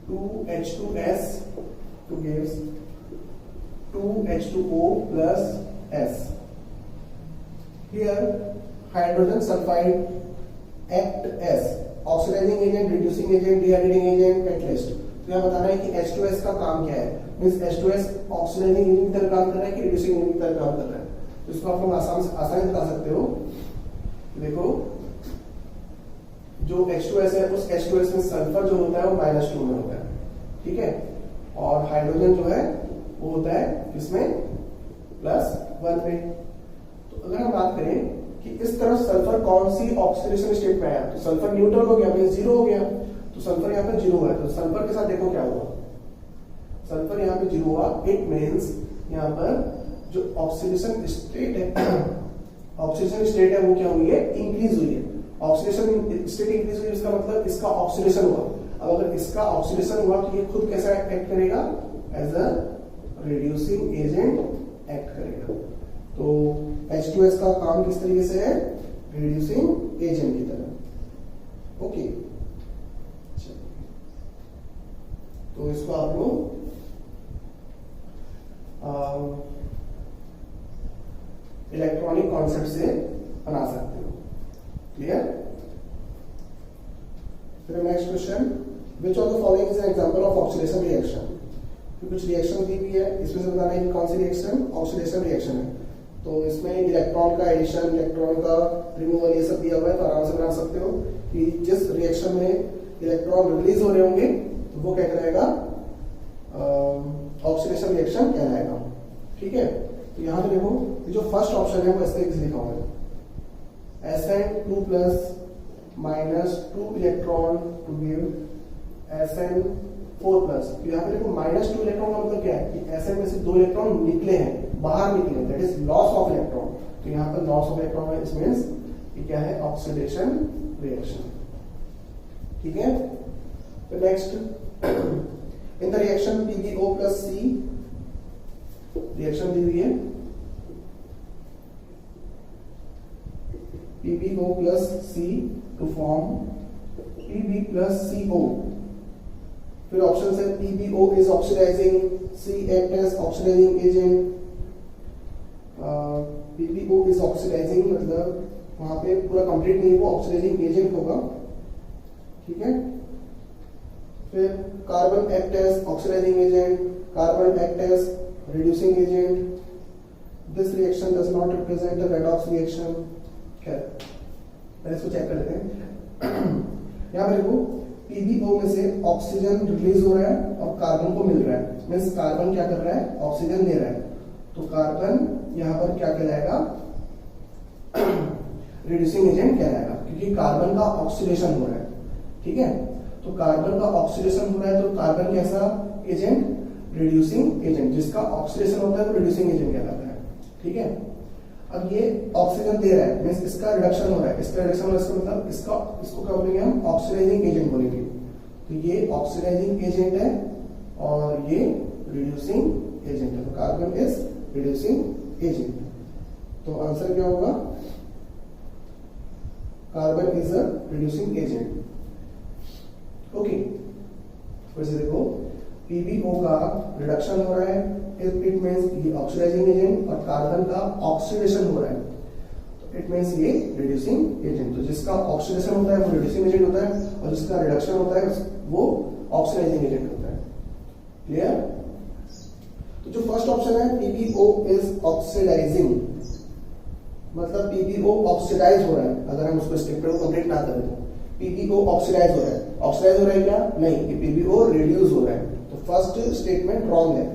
2H2S to gives 2H2O plus S. Here hydrogen sulfide act as oxidizing agent, reducing agent, dehydrating agent, catalyst। तो यहाँ बताना है कि H2S का काम क्या है, मीन्स H2S ऑक्सीडाइजिंग एजेंट की तरह काम कर रहा है कि रिड्यूसिंग एजेंट की तरह काम कर रहा है। तो इसको आप लोग आसानी बता सकते हो। देखो जो H2S है उस H2S में सल्फर जो होता है वो -2 में होता है। ठीक है। और हाइड्रोजन जो है वो होता है किसमें? +1 में। तो अगर हम बात करें कि इस तरफ सल्फर कौन सी ऑक्सीडेशन स्टेट में आया, तो सल्फर न्यूट्रल हो गया, मींस 0 हो गया। तो सल्फर यहाँ पे 0 है, तो सल्फर के साथ देखो क्या हुआ, सल्फर यहाँ पे 0 हुआ। इट मींस यहाँ पर जो ऑक्सीडेशन स्टेट है ऑक्सीडेशन स्टेट है वो क्या हुई है? इंक्रीज हुई है। ऑक्सीडेशन स्टेट इंक्रीज हुई, इसका मतलब इसका ऑक्सीडेशन हुआ। अब अगर इसका ऑक्सीडेशन हुआ तो ये खुद कैसा एक्ट करेगा? As a reducing agent act करेगा। तो H2S का काम किस तरीके से है? रिड्यूसिंग एजेंट की तरह। ओके, तो इसको आप लोग इलेक्ट्रॉनिक कॉन्सेप्ट से बना सकते हो। क्लियर? फिर next question, which of the following is an example of oxidation reaction. कुछ रिएक्शन दी हुई है, इसमें से बताना है कि कौन सी रिएक्शन ऑक्सीडेशन रिएक्शन है। तो इसमें इलेक्ट्रॉन का एडिशन, इलेक्ट्रॉन का रिमूवल, ये सब दिया हुआ है। तो आराम से बना सकते हो कि जिस रिएक्शन में इलेक्ट्रॉन रिलीज हो रहे होंगे तो वो क्या कहलाएगा? ऑक्सीडेशन रिएक्शन कहलाएगा। ठीक है। तो यहाँ पे देखो जो फर्स्ट ऑप्शन है वो इस तरीके से लिखा हुआ है, Sn2 plus -2 electron to give Sn4 plus. तो यहाँ पे देखो -2 इलेक्ट्रॉन का मतलब क्या है कि Sn में से 2 इलेक्ट्रॉन निकले हैं, बाहर निकले, that is loss of electron. तो यहाँ पर लॉस ऑफ इलेक्ट्रॉन है, इट मींस ये क्या है? Oxidation reaction. ठीक है। तो next, in the reaction PbO plus C, reaction दी हुई है PbO plus C to form Pb plus CO। फिर ऑप्शन है PbO is oxidizing, C act as oxidizing agent। PbO is oxidizing मतलब वहां पे पूरा कंप्लीट नहीं, वो ऑक्सीडाइजिंग एजेंट होगा। ठीक है। फिर carbon act as oxidising agent, carbon act as reducing agent। This reaction does not represent a redox reaction। क्या पहले इसको चेक कर लेते हैं। यहाँ पे देखो PbO में से ऑक्सीजन रिलीज हो रहा है और कार्बन को मिल रहा है, मींस कार्बन क्या कर रहा है? ऑक्सीजन ले रहा है। तो कार्बन यहाँ पर क्या कहलाएगा? रिड्यूसिंग एजेंट कहलाएगा, क्योंकि कार्बन का ऑक्सीडेशन हो रहा है। ठीक है। तो कार्बन का ऑक्सीडेशन हो रहा है, तो कार्बन कैसा एजेंट? Reducing agent. जिसका ऑक्सीडेशन होता है वो रिड्यूसिंग एजेंट कहलाता है। ठीक है। अब ये ऑक्सीजन दे रहा है, मींस इसका रिडक्शन हो रहा है, इसका रिडक्शन हो रहा है, इसका मतलब इसको क्या बोलेंगे हम? ऑक्सीडाइजिंग एजेंट बोलेंगे। तो ये ऑक्सीडाइजिंग एजेंट है और ये रिड्यूसिंग एजेंट है। तो कार्बन इज रिड्यूसिंग एजेंट। तो आंसर क्या होगा? Carbon is a reducing agent. Okay. वैसे देखो PbO का रिडक्शन हो रहा है, इट मींस ये ऑक्सीडाइजिंग एजेंट, और कार्बन का ऑक्सीडेशन हो रहा है, तो इट मींस ये रिड्यूसिंग एजेंट। तो जिसका ऑक्सीडेशन होता है वो रिड्यूसिंग एजेंट होता है और जिसका रिडक्शन होता है वो ऑक्सीडाइजिंग एजेंट होता है। क्लियर? तो जो फर्स्ट ऑप्शन है PbO इज ऑक्सीडाइजिंग, मतलब PbO ऑक्सीडाइज हो रहा है। अगर हम उसको स्टेटमेंट को कंप्लीट ना करें तो PbO ऑक्सीडाइज हो रहा है। ऑक्सीडाइज हो रहा है क्या? नहीं, PbO रिड्यूस हो रहा है। तो फर्स्ट स्टेटमेंट रॉन्ग है।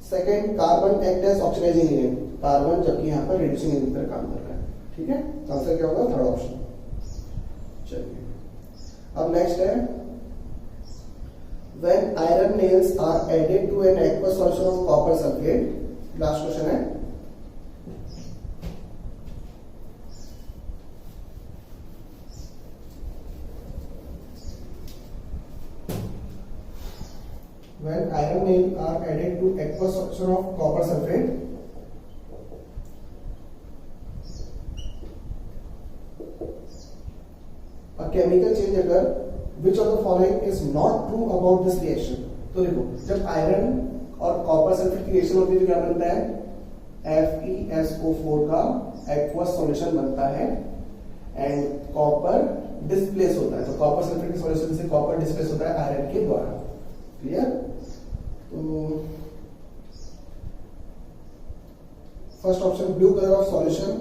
Second, carbon act as oxidising agent, carbon जबकि यहाँ पर रिड्यूसिंग एजेंट पर काम कर रहा है। ठीक है, आंसर क्या होगा? Third option. चलिए अब नेक्स्ट है, when iron nails are added to an aqueous solution of copper sulfate, last question है, when iron nails are added to aqueous solution of copper sulfate, a chemical change occur, which of the following is not true about this reaction? तो देखो, जब iron और copper sulphate की reaction होती है तो क्या बनता है? FeSO4 का एक्वस सॉल्यूशन बनता है एंड कॉपर डिस्प्लेस होता है। तो कॉपर सल्फेट के सॉल्यूशन से कॉपर डिस्प्लेस होता है आयरन के द्वारा। क्लियर? तो first option, blue colour of solution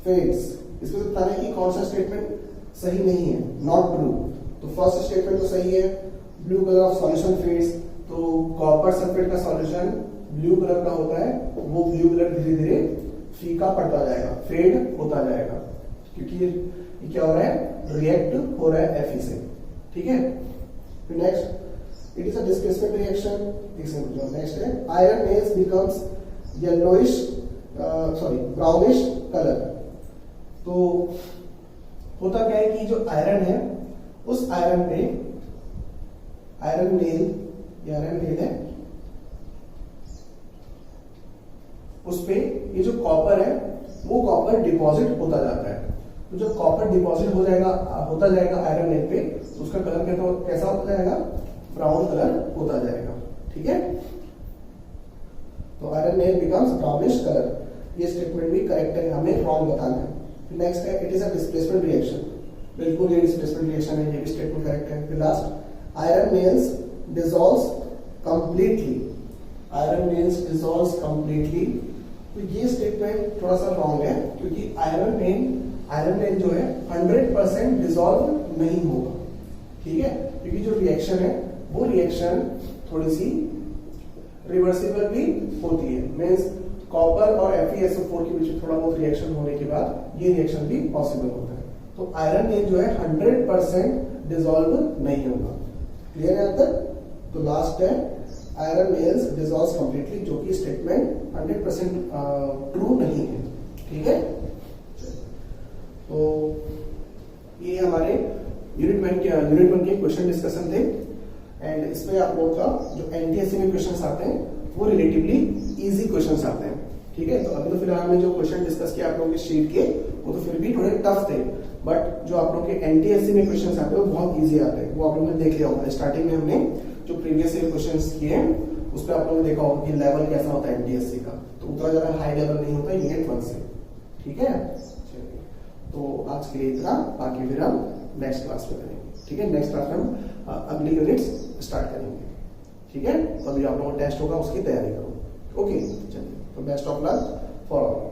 fades, इसमें से बताना है कि कौन सा स्टेटमेंट सही नहीं है, नॉट ट्रू। तो फर्स्ट स्टेटमेंट तो सही है, blue colour of solution fades. तो कॉपर सल्फेट का सॉल्यूशन ब्लू कलर का होता है, वो ब्लू कलर धीरे धीरे फीका पड़ता जाएगा, फेड होता जाएगा, क्योंकि ये क्या हो रहा है? रिएक्ट हो रहा है Fe से। ठीक है, फिर next, it is a displacement reaction. Next है, iron nails becomes yellowish brownish colour. तो होता क्या है कि जो आयरन है, उस आयरन पे आयरन नेल है, उस पे ये जो कॉपर है वो कॉपर डिपॉजिट होता जाता है। तो जब कॉपर डिपॉजिट होता जाएगा आयरन नेल पे, तो उसका कलर कैसा होता जाएगा? ब्राउन कलर होता जाएगा। ठीक है, तो iron nail becomes brownish colour. ये स्टेटमेंट भी करेक्ट है, हमें रॉन्ग बताना है। नेक्स्ट है, it is a displacement reaction. बिल्कुल ये डिस्प्लेसमेंट रिएक्शन है, ये भी स्टेटमेंट करेक्ट है। फिर last, iron nails dissolves completely, iron nails dissolves completely. तो ये स्टेटमेंट थोड़ा सा रॉन्ग है, क्योंकि आयरन नेल जो है 100% डिसॉल्व नहीं होगा। ठीक है, क्योंकि जो रिएक्शन है वो रिएक्शन थोड़ी सी रिवर्सिबल भी होती है। मीन्स कॉपर और FeSO4 के बीच में थोड़ा बहुत रिएक्शन होने के बाद ये रिएक्शन भी पॉसिबल होता है। तो आयरन नेल जो है 100% डिसॉल्व नहीं होगा। क्लियर है यहाँ तक? तो लास्ट है, आयरन नेल्स डिसॉल्व्स कंप्लीटली, जो कि स्टेटमेंट 100% ट्रू नहीं है। ठीक है, तो ये हमारे यूनिट 1 के क्वेश्चन डिस्कशन थे। एंड इसमें आप लोगों का जो एनटीएससी में क्वेश्चंस आते हैं वो रिलेटिवली इजी क्वेश्चंस आते हैं। ठीक है, तो अभी तो फिलहाल हमने जो क्वेश्चन डिस्कस किया आप लोगों के शीट के, वो तो फिर भी थोड़े टफ थे, बट जो आप लोगों के एनटीएससी में क्वेश्चंस आते हैं वो बहुत इजी आते हैं। वो आप लोगों ने देख लिया होगा, स्टार्टिंग में हमने जो प्रीवियस ईयर क्वेश्चंस किए हैं उस पर आप लोगों ने देखा होगा कि लेवल कैसा होता है एनटीएससी का। तो उतना ज्यादा हाई लेवल नहीं होता यूनिट 1 से। ठीक है, तो आज के लिए इतना, बाकी फिर हम नेक्स्ट क्लास में करेंगे। ठीक है, नेक्स्ट क्लास में हम अगली यूनिट्स स्टार्ट करेंगे। ठीक है, तो अभी आप लोगों का टेस्ट होगा, उसकी तैयारी करो। ओके, चलिए, तो best of luck for all.